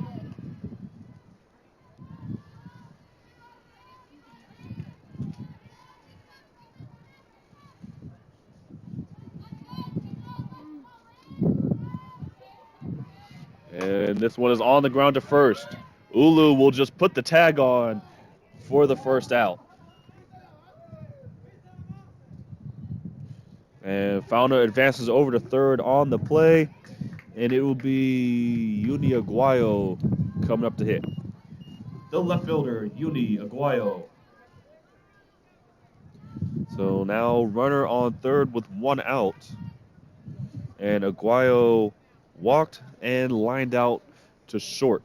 And this one is on the ground to first. Ulu will just put the tag on for the first out. And Fauna advances over to third on the play. And it will be Uni Aguayo coming up to hit. The left fielder, Uni Aguayo. So now runner on third with one out. And Aguayo walked and lined out to short.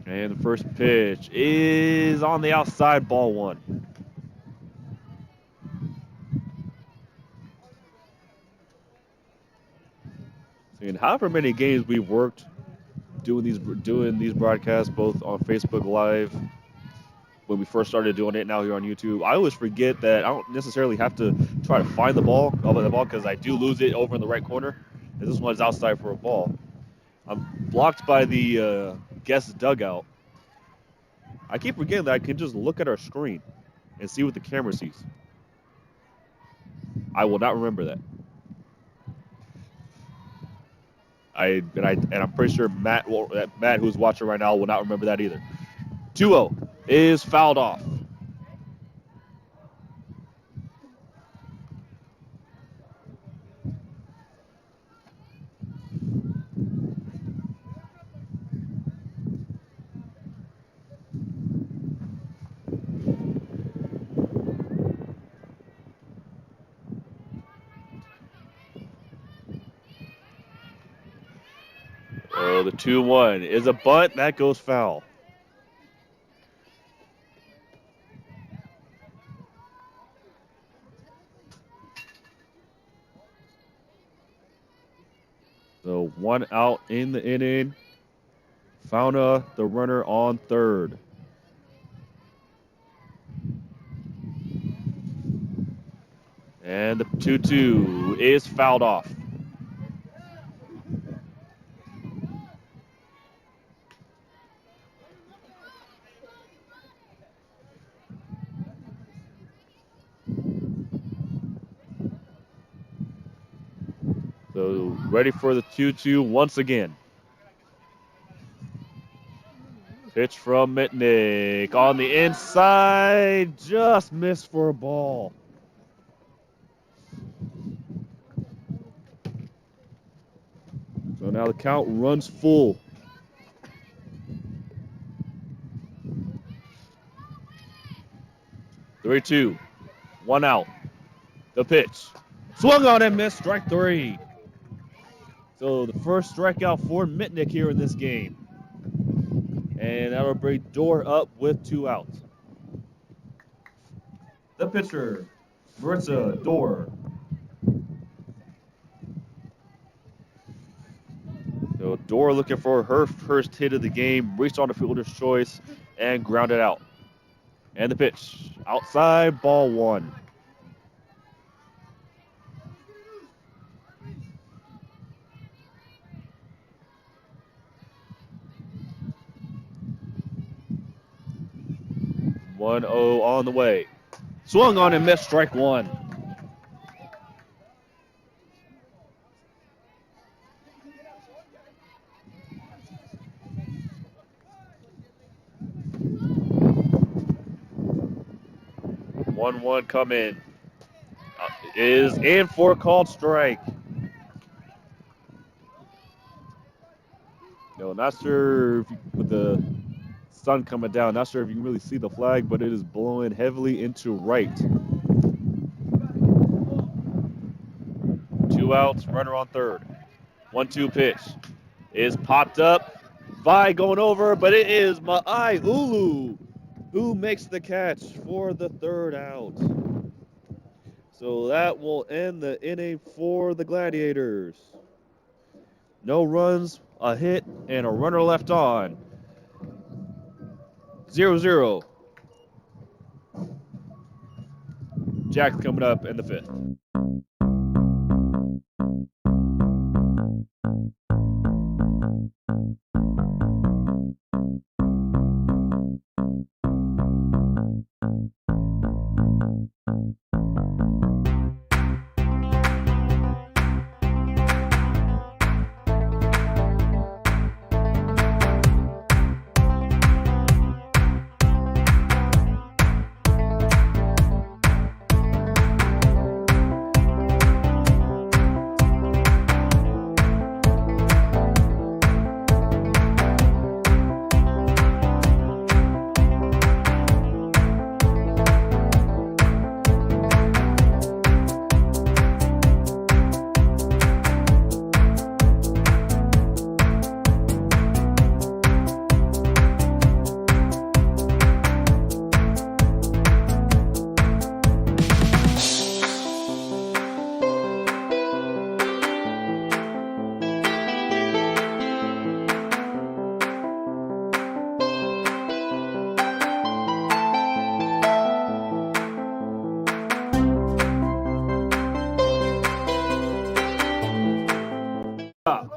And the first pitch is on the outside, ball one. And however many games we've worked doing these broadcasts, both on Facebook Live when we first started doing it, now here on YouTube, I always forget that I don't necessarily have to try to find the ball because I do lose it over in the right corner. And this one is outside for a ball. I'm blocked by the guest dugout. I keep forgetting that I can just look at our screen and see what the camera sees. I will not remember that. And I'm pretty sure Matt, who's watching right now, will not remember that either. 2-0 is fouled off. Oh, the 2-1 is a bunt. That goes foul. So one out in the inning. Fauna, the runner on third. And the 2-2 is fouled off. So ready for the 2-2 once again. Pitch from Mitnick on the inside, just missed for a ball. So now the count runs full. Three, 2, one out. The pitch. Swung on and missed, strike three. So the first strikeout for Mitnick here in this game. And that'll bring Dorr up with 2 outs. The pitcher, Marissa Dorr. So Dorr looking for her first hit of the game, reached on the fielder's choice, and grounded out. And the pitch, outside, ball one. One 0 on the way. Swung on and missed, strike one. One come in. is in for a called strike. No, not sure if with the sun coming down, not sure if you can really see the flag, but it is blowing heavily into right. 2 outs, runner on third. 1-2 pitch is popped up. Vi going over, but it is Ma'ai Ulu who makes the catch for the third out. So that will end the inning for the Gladiators. No runs, a hit, and a runner left on. 0-0. Jack's coming up in the fifth.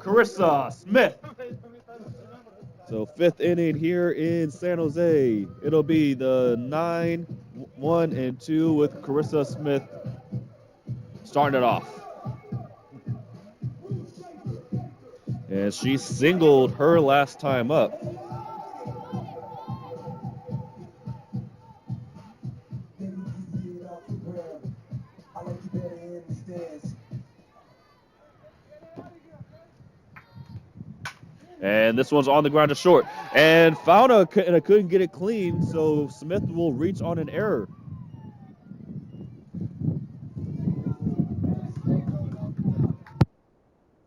Carissa Smith. So fifth inning here in San Jose. It'll be the 9-1-2 with Carissa Smith starting it off. And she singled her last time up. And this one's on the ground to short. And Fauna couldn't get it clean, so Smith will reach on an error.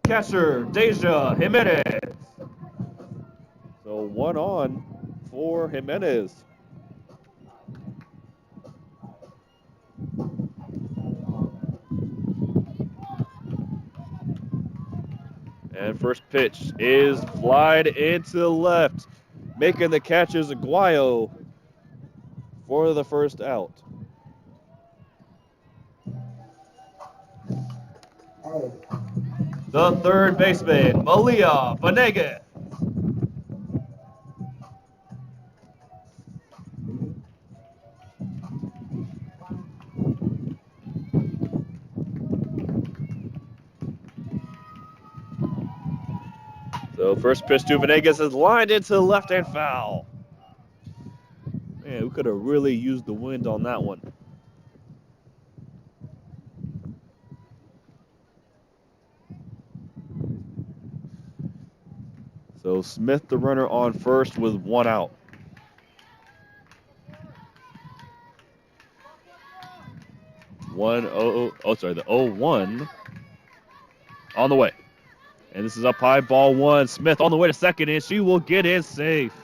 Catcher, Deja Jimenez. So 1 on for Jimenez. And first pitch is flied into the left. Making the catch is Aguayo for the first out. The third baseman, Malia Vanegas. So first pitch to Venegas is lined into the left-hand foul. Man, we could have really used the wind on that one. So Smith, the runner on first with 1 out. The 0-1 on the way. And this is up high, ball 1. Smith on the way to second, and she will get in safe.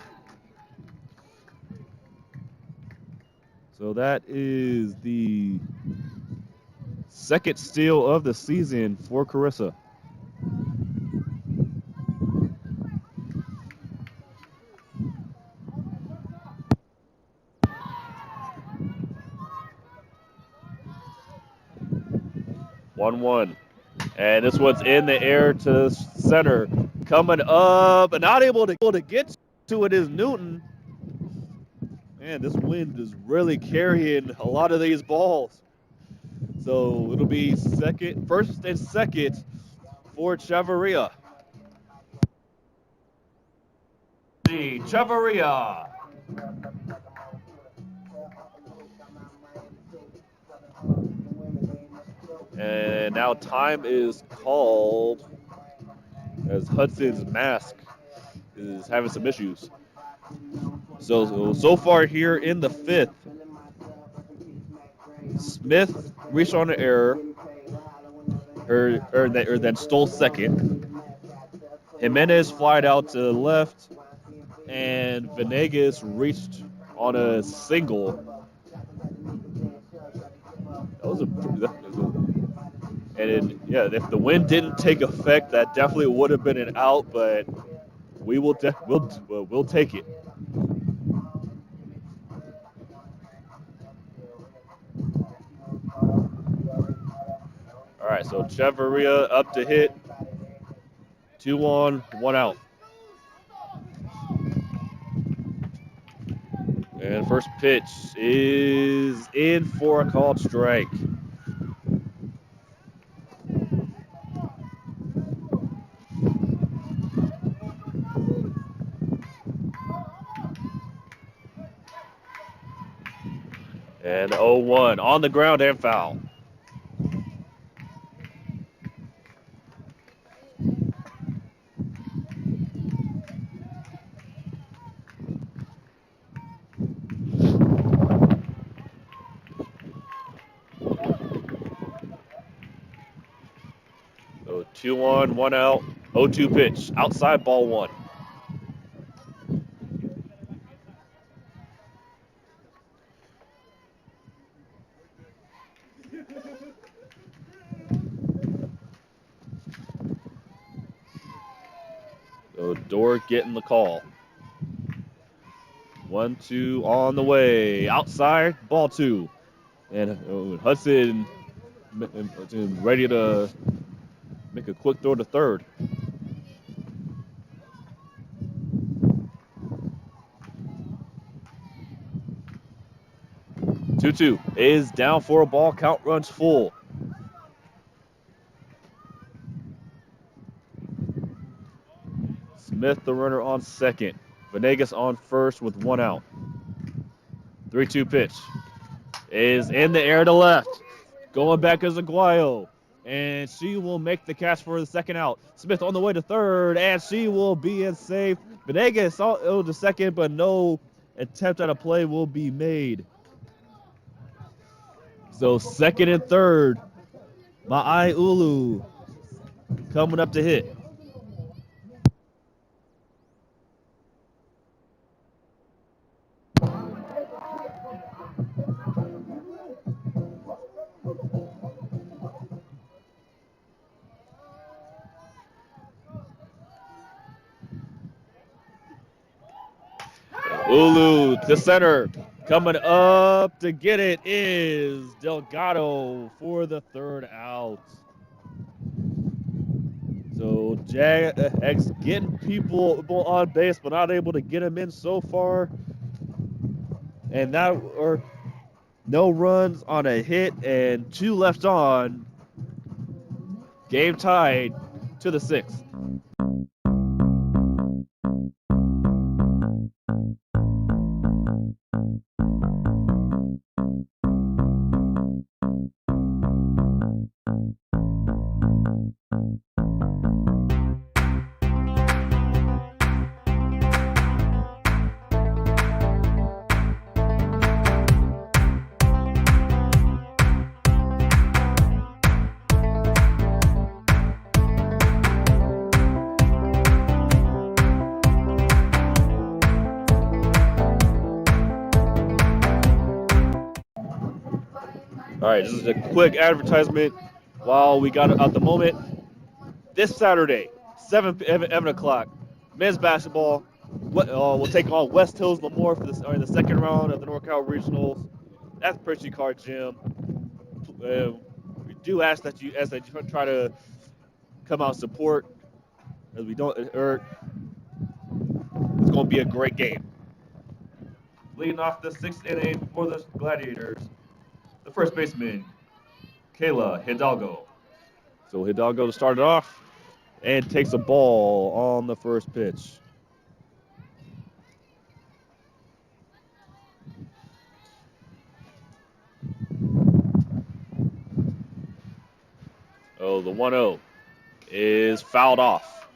So that is the second steal of the season for Carissa. One. And this one's in the air to center. Coming up, but not able to get to it is Newton. Man, this wind is really carrying a lot of these balls. So it'll be first and second for Chavarria. Chavarria. And now time is called as Hudson's mask is having some issues. So far here in the fifth, Smith reached on an error, or then stole second. Jimenez flied out to the left, and Venegas reached on a single. And if the wind didn't take effect, that definitely would have been an out. But we'll take it. All right, so Cheveria up to hit. 2 on, 1 out. And first pitch is in for a called strike. And 0-1 on the ground and foul. So 2 on, 1 out. 0-2 pitch. Outside, ball 1. So Dort getting the call. 1-2 on the way. Outside, ball 2. And Hudson ready to make a quick throw to third. 2-2 is down for a ball. Count runs full. Smith, the runner, on second. Venegas on first with 1 out. 3-2 pitch is in the air to left. Going back is Aguayo. And she will make the catch for the second out. Smith on the way to third, and she will be in safe. Venegas to second, but no attempt at a play will be made. So second and third, Ma'ai Ulu coming up to hit. Ulu to center. Coming up to get it is Delgado for the third out. So Jags getting people on base, but not able to get them in so far. And that or no runs on a hit and 2 left on. Game tied to the 6th. All right, this is a quick advertisement while we got it at the moment. This Saturday, 7 o'clock, men's basketball will take on West Hills Lemoore for the second round of the NorCal Regionals at the Percy Card Gym. We do ask that you try to come out and support, as we don't. It's going to be a great game. Leading off the 6th inning for the Gladiators, the first baseman, Kayla Hidalgo. So Hidalgo to start it off and takes a ball on the first pitch. So the 1-0 is fouled off.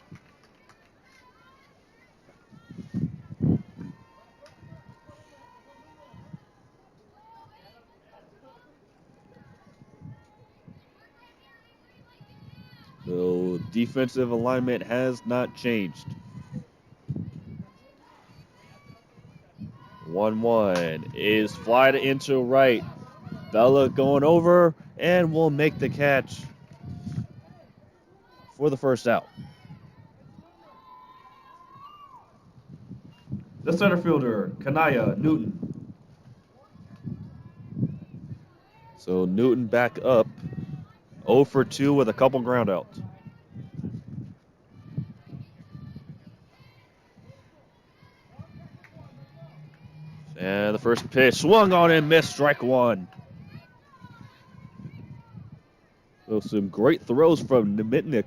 So defensive alignment has not changed. 1-1 is flied into right. Bella going over and will make the catch for the first out. The center fielder, Kanaya Newton. So Newton back up 0 for 2 with a couple ground outs. And the first pitch swung on and missed, strike one. So some great throws from Mitnick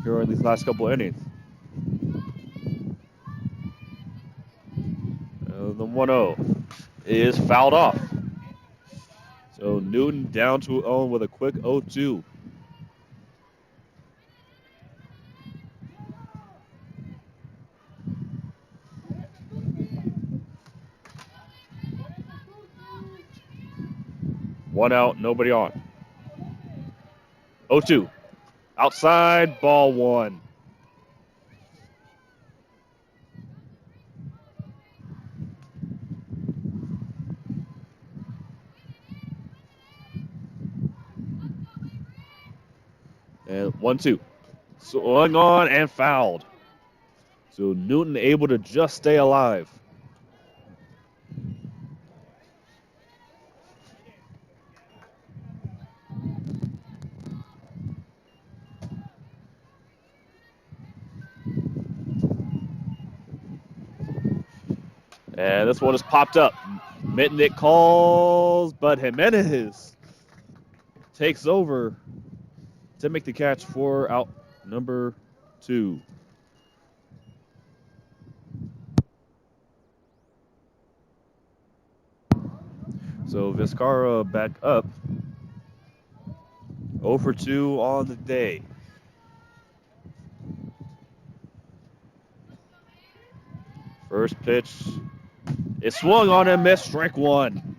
here in these last couple innings. The 1-0 is fouled off. So Newton down to 0 with a quick 0-2. One out, nobody on. 0-2. Outside, ball one. And 1-2. Swung on and fouled. So Newton able to just stay alive. And this one is popped up. Mitnick calls, but Jimenez takes over to make the catch for out number 2. So Vizcarra back up 0 for 2 on the day. First pitch is swung on and missed, strike one.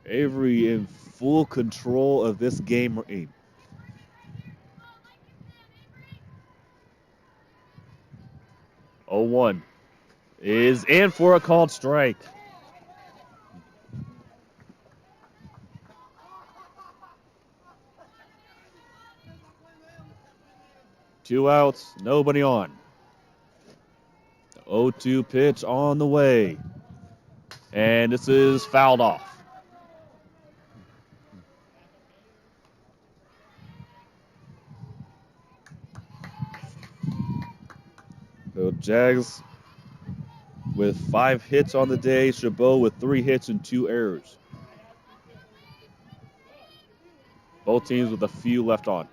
Avery in full control of this game. 0-1 is in for a called strike. Two outs, nobody on. 0-2 pitch on the way. And this is fouled off. So Jags with 5 hits on the day. Chabot with 3 hits and 2 errors. Both teams with a few left on.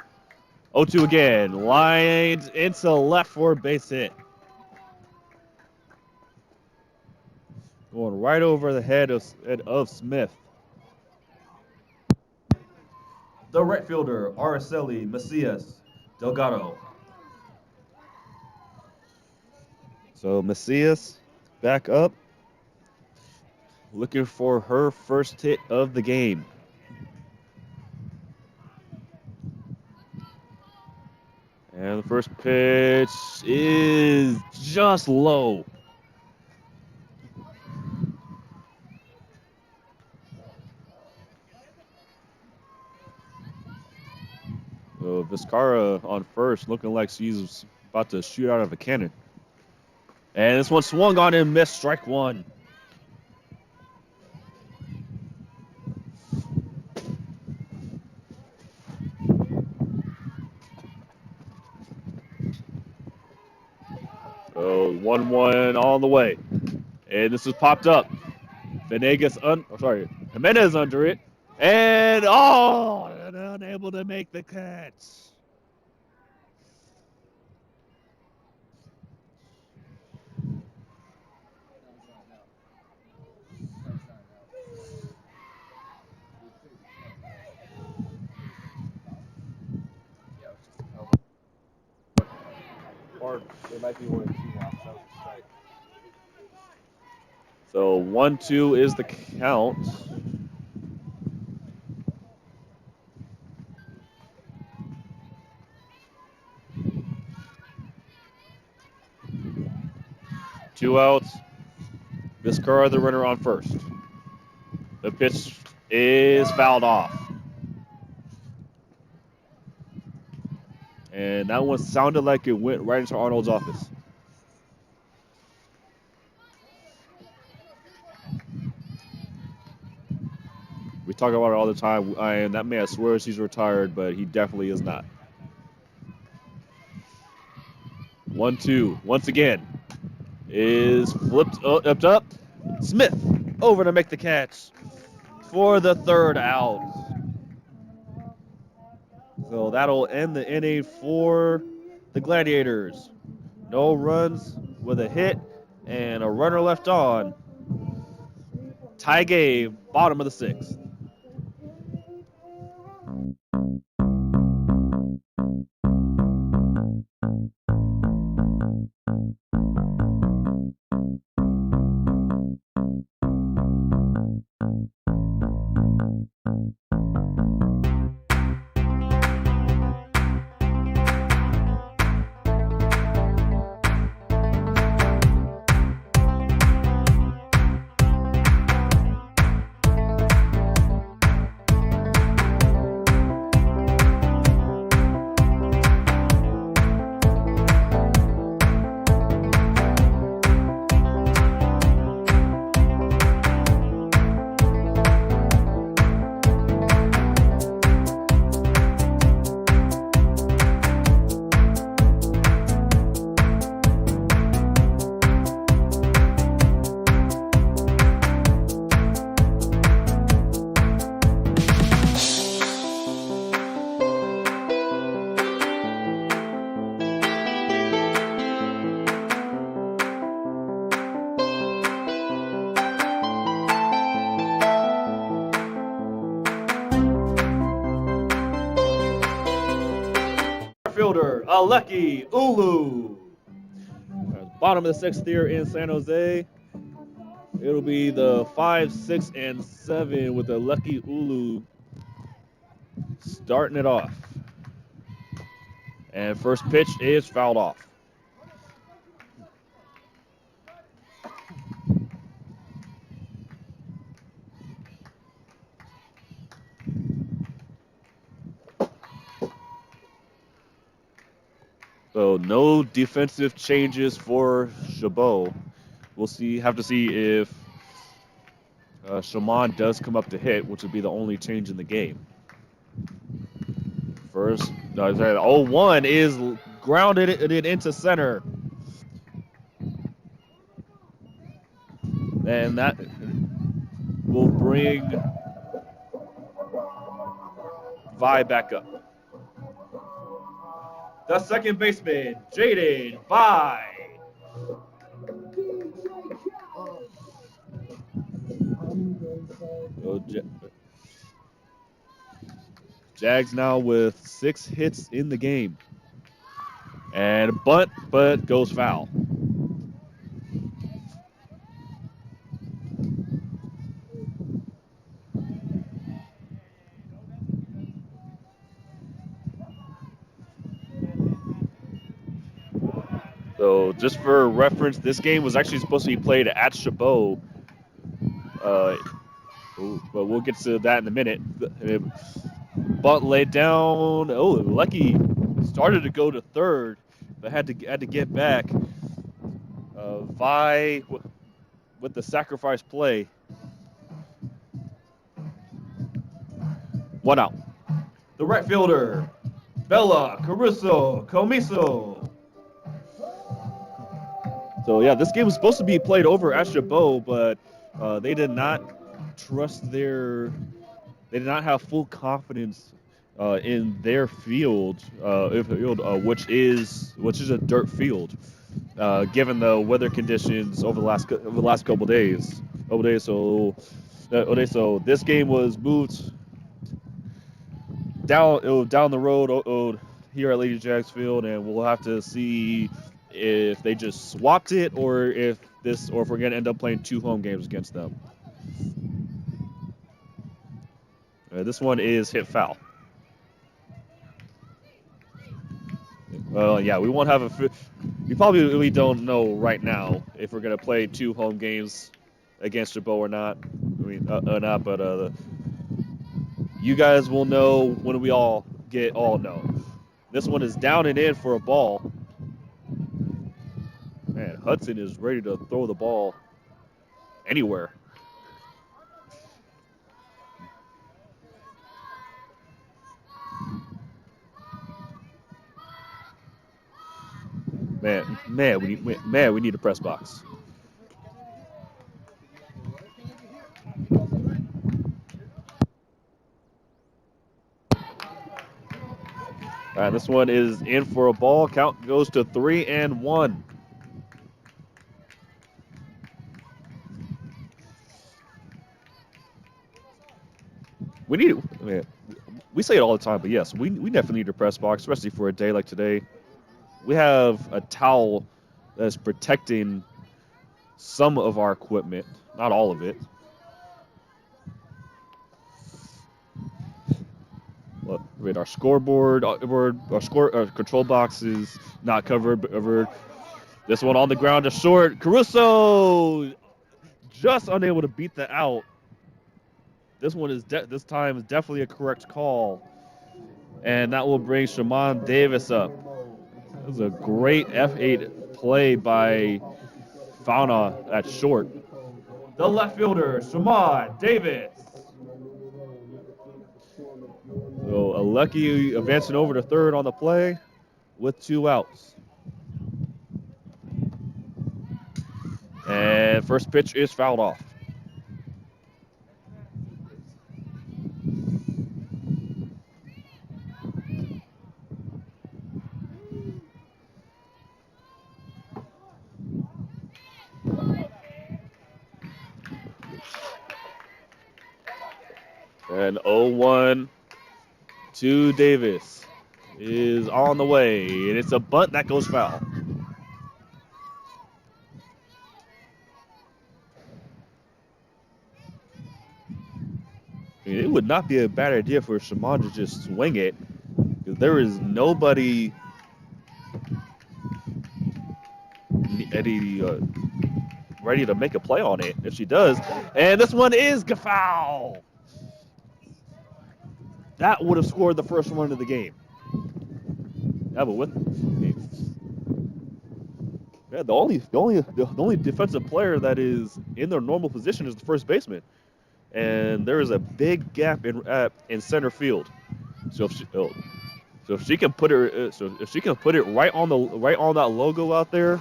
0-2 again. Lined into left for a base hit. Going right over the head of Smith. The right fielder, Araceli Macias Delgado. So Macias back up, looking for her first hit of the game. And the first pitch is just low. So Vizcarra on first, looking like she's about to shoot out of a cannon. And this one swung on and missed, strike one. So 1-1 on the way. And this is popped up. Jimenez under it. And unable to make the catch. So 1-2 is the count. Two outs. Vizcarra, the runner on first. The pitch is fouled off. And that one sounded like it went right into Arnold's office. We talk about it all the time, and that man swears he's retired, but he definitely is not. 1-2. Once again, is flipped up. Smith over to make the catch for the third out. So that'll end the inning for the Gladiators. No runs with a hit and a runner left on. Tie game, bottom of the sixth. Fielder, Aleki Ulu. Bottom of the sixth here in San Jose. It'll be the 5, 6, and 7 with Aleki Ulu starting it off. And first pitch is fouled off. So no defensive changes for Chabot. We'll have to see if Shaman does come up to hit, which would be the only change in the game. First, 0-1 is grounded it into center. And that will bring Vi back up. The second baseman, Jaden Vi. Jags now with 6 hits in the game. And bunt, but goes foul. So just for reference, this game was actually supposed to be played at Chabot. But we'll get to that in a minute. Bunt laid down. Oh, Lucky started to go to third, but had to get back. Vi with the sacrifice play. 1 out. The right fielder, Bella Caruso Comiso. So yeah, this game was supposed to be played over at Chabot, but they did not have full confidence in their field, which is a dirt field, given the weather conditions over the last couple days. So this game was moved down the road here at LadyJag's field, and we'll have to see if they just swapped it, or if we're gonna end up playing 2 home games against them. This one is hit foul. Well, yeah, we won't have we probably really don't know right now if we're gonna play 2 home games against Chabot or not. I mean, not, but you guys will know when we all know. This one is down and in for a ball. Man, Hudson is ready to throw the ball anywhere. Man, we need a press box. All right, this one is in for a ball. Count goes to 3-1. We say it all the time, but yes, we definitely need a press box, especially for a day like today. We have a towel that's protecting some of our equipment, not all of it. With our scoreboard, our control box is not covered. This one on the ground is short. Caruso just unable to beat the out. This one is this time is definitely a correct call, and that will bring Shaman Davis up. That was a great F8 play by Fauna at short. The left fielder, Shaman Davis. So Alecki advancing over to third on the play with 2 outs. And first pitch is fouled off. And 0-1 to Davis is on the way, and it's a bunt that goes foul. I mean, it would not be a bad idea for Shaman to just swing it, because there is nobody ready to make a play on it if she does. And this one is foul. That would have scored the first run of the game. Yeah, but the only defensive player that is in their normal position is the first baseman, and there is a big gap in center field. So if she can put it right on that logo out there,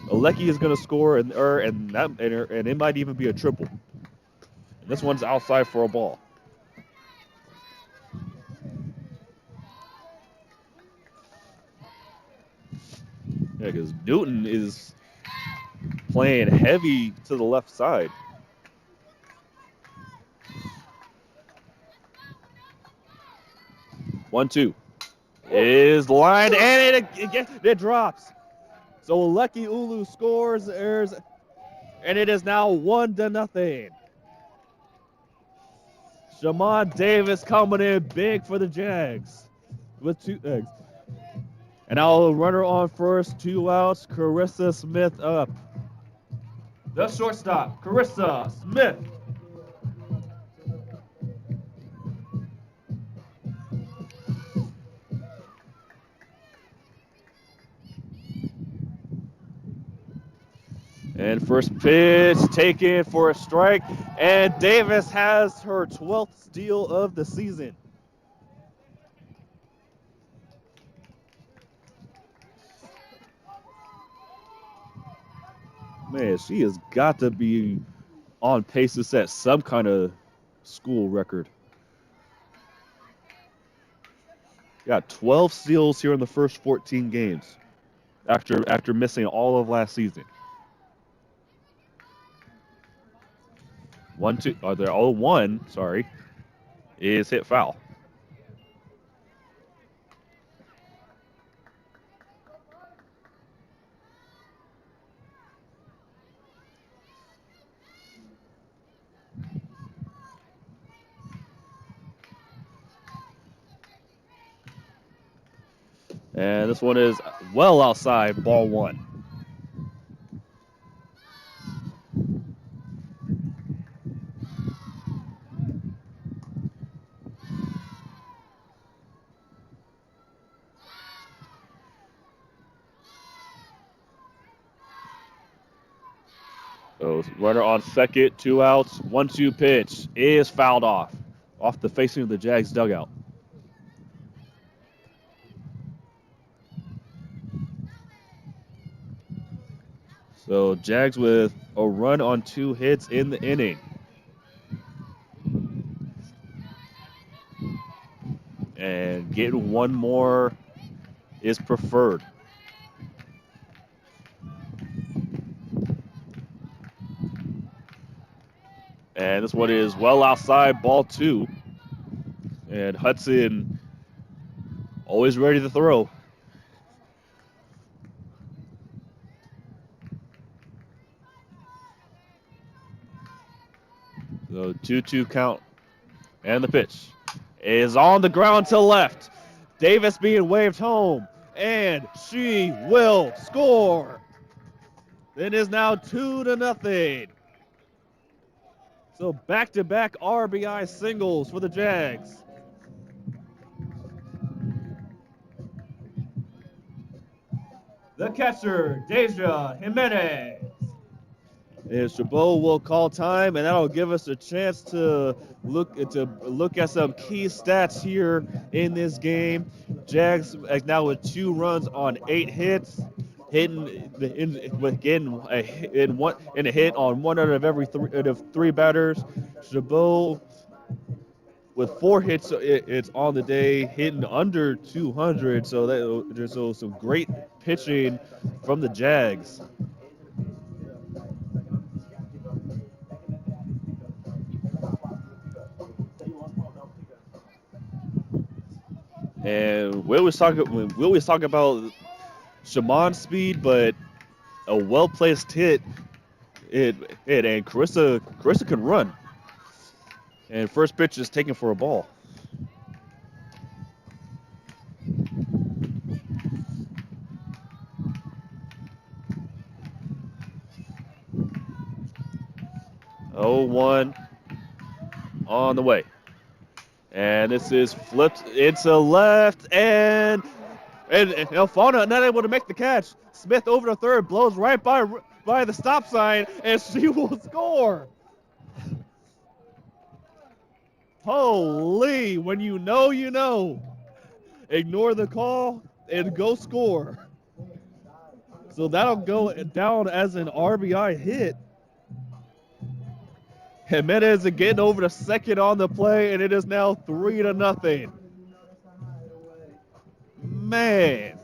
Alecki is going to score, and it might even be a triple. And this one's outside for a ball. Yeah, because Newton is playing heavy to the left side. One, two. Is lined, and it drops. So Alecki Ulu scores, and it is now 1-0. Shaman Davis coming in big for the Jags with 2 eggs. And now runner on first, 2 outs. Carissa Smith up. The shortstop, Carissa Smith. And first pitch taken for a strike. And Davis has her 12th steal of the season. Man, she has got to be on pace to set some kind of school record. Got 12 steals here in the first 14 games after missing all of last season. 1-2. Are there 0-1? Sorry, is hit foul. And this one is well outside, ball one. So runner on second, 2 outs, 1-2 pitch is fouled off the facing of the Jags dugout. So Jags with a run on 2 hits in the inning. And getting one more is preferred. And this one is well outside, ball 2. And Hudson always ready to throw. So 2-2 count. And the pitch is on the ground to left. Davis being waved home. And she will score. It is now 2-0. So back-to-back RBI singles for the Jags. The catcher, Deja Jimenez. And Chabot will call time, and that'll give us a chance to look at some key stats here in this game. Jags now with 2 runs on 8 hits, hitting getting a hit on 1 out of every 3 batters. Chabot with 4 hits, it's on the day, hitting under 200. So there's some great pitching from the Jags. And we always talk about Shaman's speed, but a well-placed hit, and Carissa can run. And first pitch is taken for a ball. Oh, 1 on the way. And this is flipped into left, and Alfona not able to make the catch. Smith over to third, blows right by the stop sign, and she will score. Holy, when you know, you know. Ignore the call and go score. So that'll go down as an RBI hit. Jimenez again over to second on the play, and it is now 3-0. Man.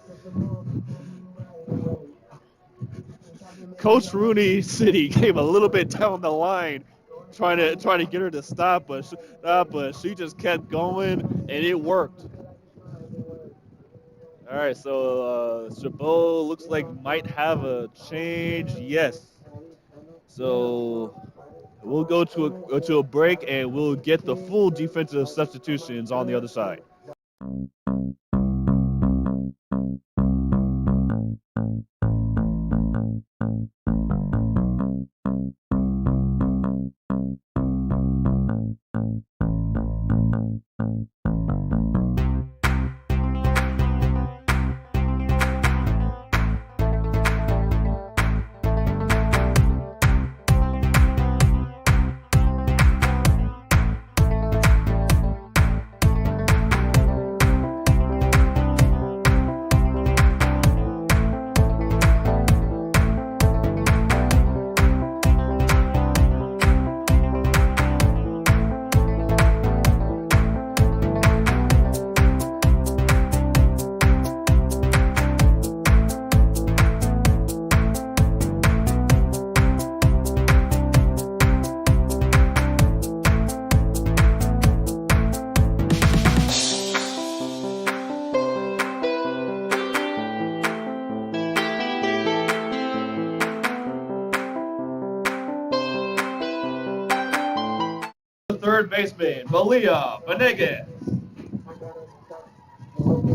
Coach Rooney City came a little bit down the line, trying to get her to stop, but she just kept going, and it worked. All right, so Chabot looks like might have a change. Yes. So we'll go to a break, and we'll get the full defensive substitutions on the other side. Third baseman, Valia Venegas.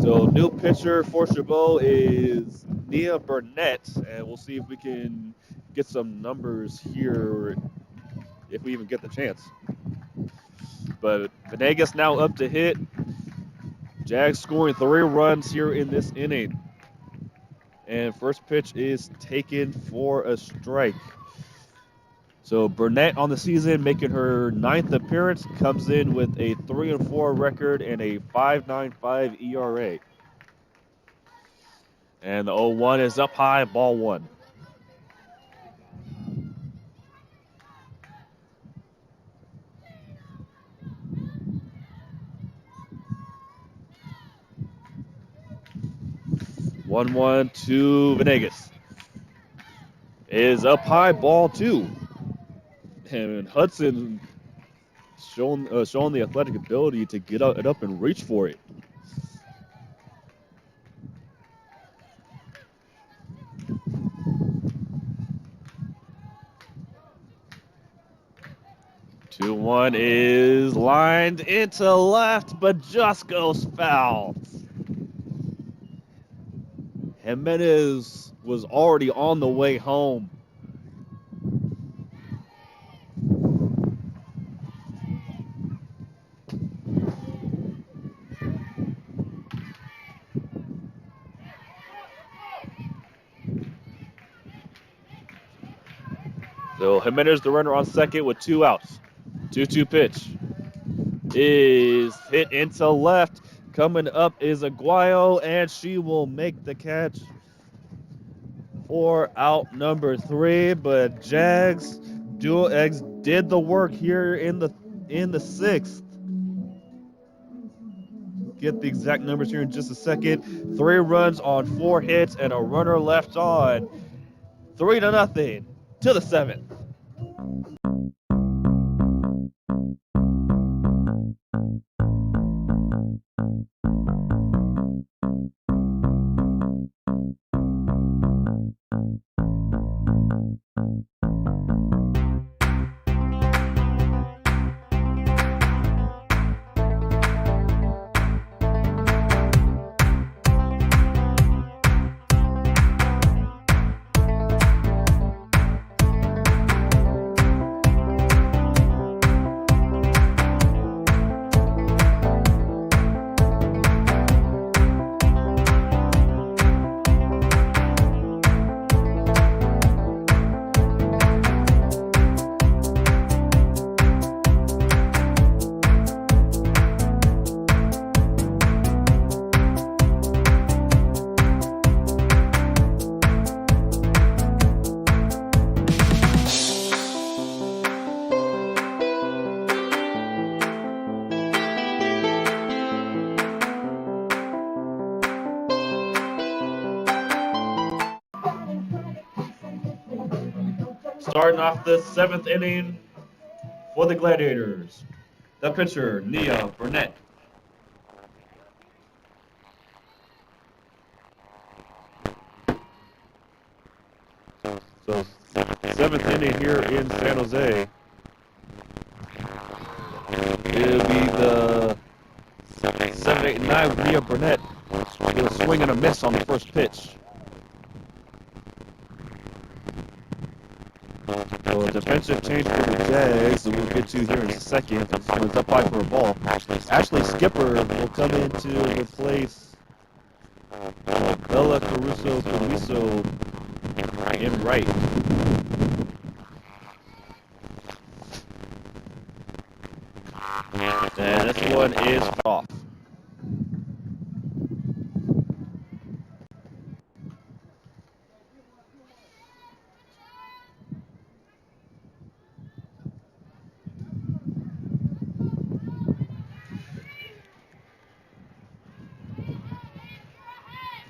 So new pitcher for Chabot is Nia Burnett, and we'll see if we can get some numbers here if we even get the chance. But Venegas now up to hit. Jags scoring 3 runs here in this inning. And first pitch is taken for a strike. So Burnett on the season making her 9th appearance, comes in with a 3-4 record and a 5.95 ERA. And the 0-1 is up high, ball 1. One one to Venegas. Is up high, ball 2. And Hudson showing the athletic ability to get it up and reach for it. Two one is lined into left, but just goes foul. Jimenez was already on the way home. So Jimenez, the runner on second with 2 outs. 2-2 pitch is hit into left. Coming up is Aguayo, and she will make the catch for out number 3. But Jags Dual Eggs did the work here in the 6th. Get the exact numbers here in just a second. 3 runs on 4 hits and a runner left on. 3-0 to the 7th. Starting off the 7th inning for the Gladiators. The pitcher, Nia Burnett. So 7th inning here in San Jose. It'll be the 7, 8, and 9 with Nia Burnett. He'll swing and a miss on the first pitch. So a defensive change for the Jags that we'll get to here in a second. It's up high for a ball. Ashley Skipper will come in to replace Bella Caruso in right. And this one is off.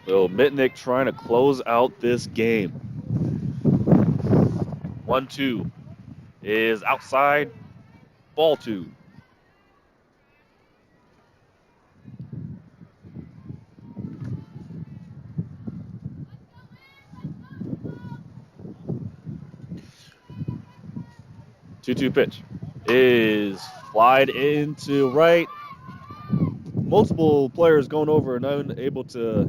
So Mitnick trying to close out this game. 1-2 is outside, ball 2. Two pitch is flied into right. multiple players going over and unable to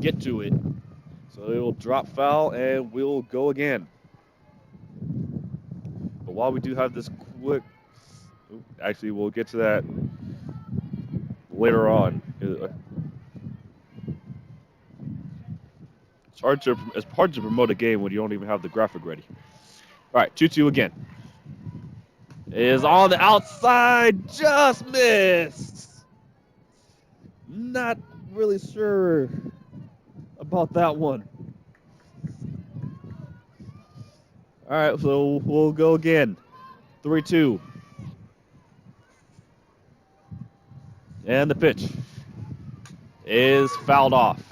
get to it. So it will drop foul and we'll go again. But while we do have this quick, actually we'll get to that later on. It's hard to promote a game when you don't even have the graphic ready. All right, 2-2 again. Is on the outside, just missed. Not really sure about that one. All right, so we'll go again. 3-2. And the pitch is fouled off.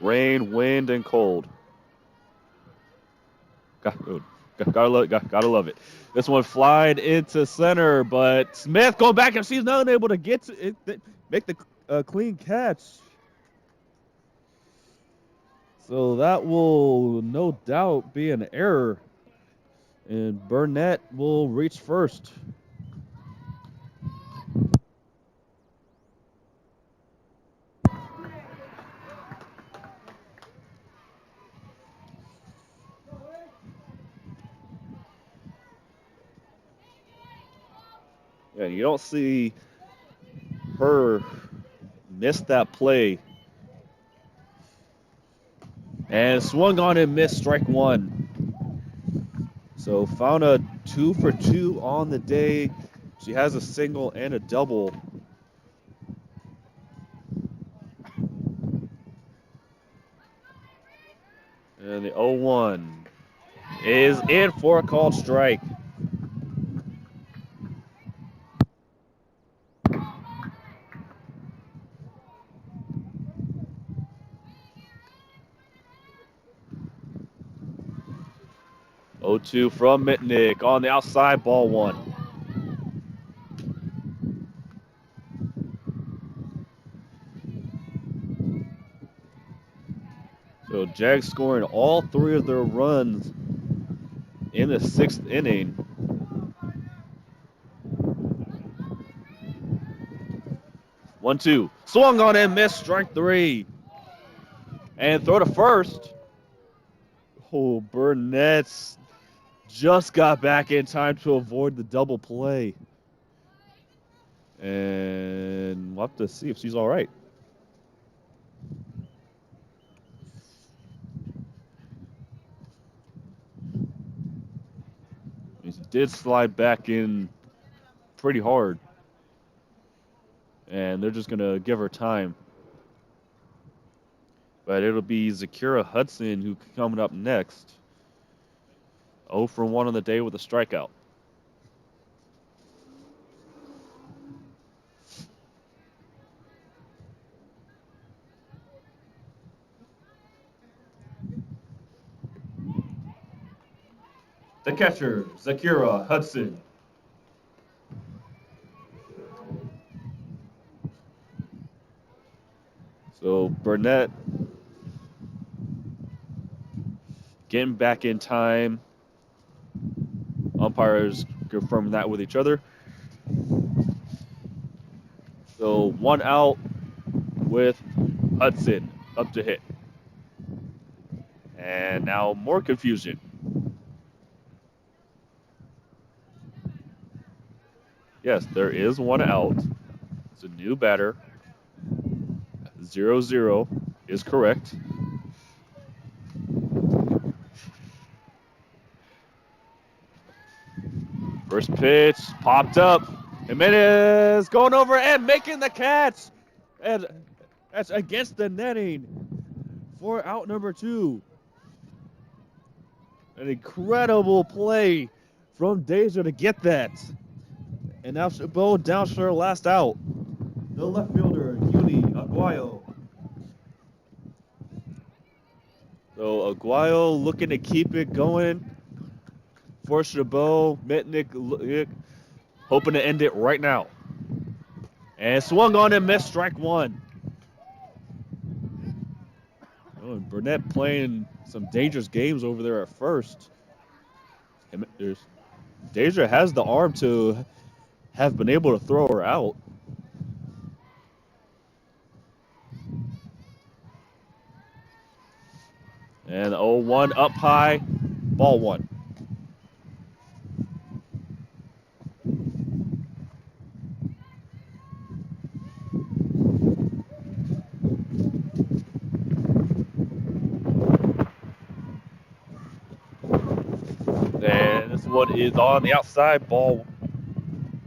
Rain, wind, and cold. Gotta love it. This one flied into center, but Smith going back and she's not able to get to it, make the clean catch. So that will no doubt be an error, and Burnett will reach first. Yeah, you don't see her miss that play. And swung on and missed, strike one. So found a 2 for 2 on the day. She has a single and a double. And the 0-1 is in for a called strike. Oh, 2 from Mitnick on the outside, ball one. So Jags scoring all 3 of their runs in the 6th inning. One, two. Swung on and missed, strike 3. And throw to first. Oh, Burnett's just got back in time to avoid the double play. And we'll have to see if she's all right. She did slide back in pretty hard. And they're just going to give her time. But it'll be Zakira Hudson who coming up next. 0 for 1 on the day with a strikeout. The catcher, Zakira Hudson. So Burnett getting back in time. Umpires confirming that with each other. So 1 out with Hudson up to hit. And now more confusion. Yes, there is 1 out. It's a new batter. 0-0 is correct. First pitch popped up. Jimenez going over and making the catch. And that's against the netting for out number 2. An incredible play from Deja to get that. And now Chabot down to her last out. The left fielder, Uni Aguayo. So Aguayo looking to keep it going for Chabot. Mitnick hoping to end it right now. And swung on and missed, strike one. Oh, and Burnett playing some dangerous games over there at first. Deja has the arm to have been able to throw her out. And 0-1 up high, ball one. And this one is on the outside, ball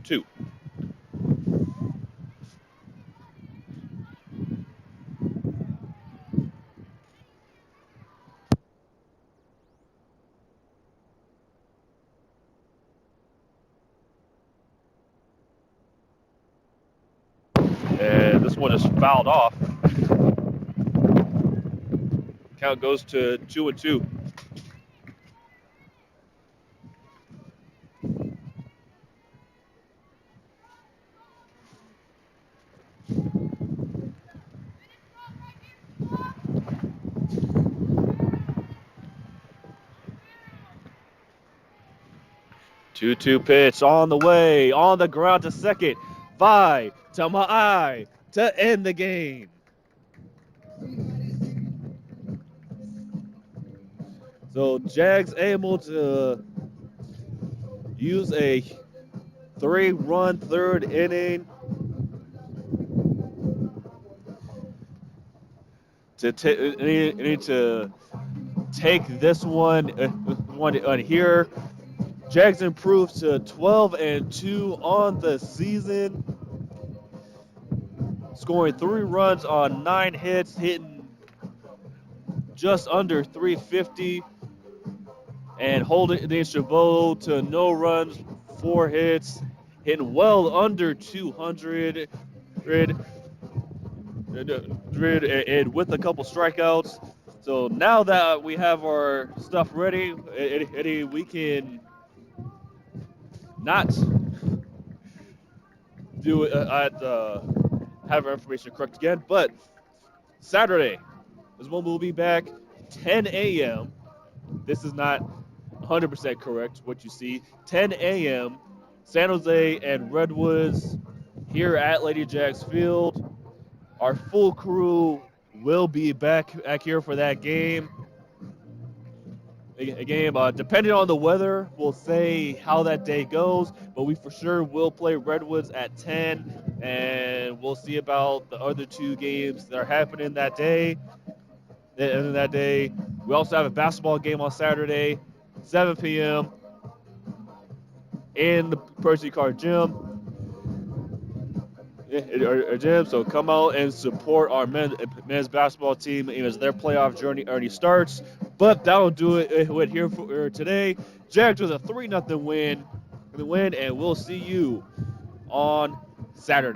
two. And this one is fouled off. Count goes to 2-2. Two pitch on the way, on the ground to second. Vai to Ma'ai to end the game. So Jags able to use a 3-run third inning to take this one here. Jags improved to 12-2 on the season, scoring 3 runs on 9 hits, hitting just under 350, and holding the Chabot to no runs, 4 hits, hitting well under 200, and with a couple strikeouts. So now that we have our stuff ready, Eddie, we can not do it have our information correct again, but Saturday is when we'll be back, 10 a.m. This is not 100% correct, what you see. 10 a.m., San Jose and Redwoods here at LadyJag's Field. Our full crew will be back here for that game. Depending on the weather, we'll say how that day goes, but we for sure will play Redwoods at 10, and we'll see about the other 2 games that are happening that day. We also have a basketball game on Saturday, 7 p.m. in the Percy Card Gym. So come out and support our men's basketball team as their playoff journey already starts. But that'll do it here for today. Jags with a 3-0 win, and we'll see you on Saturday.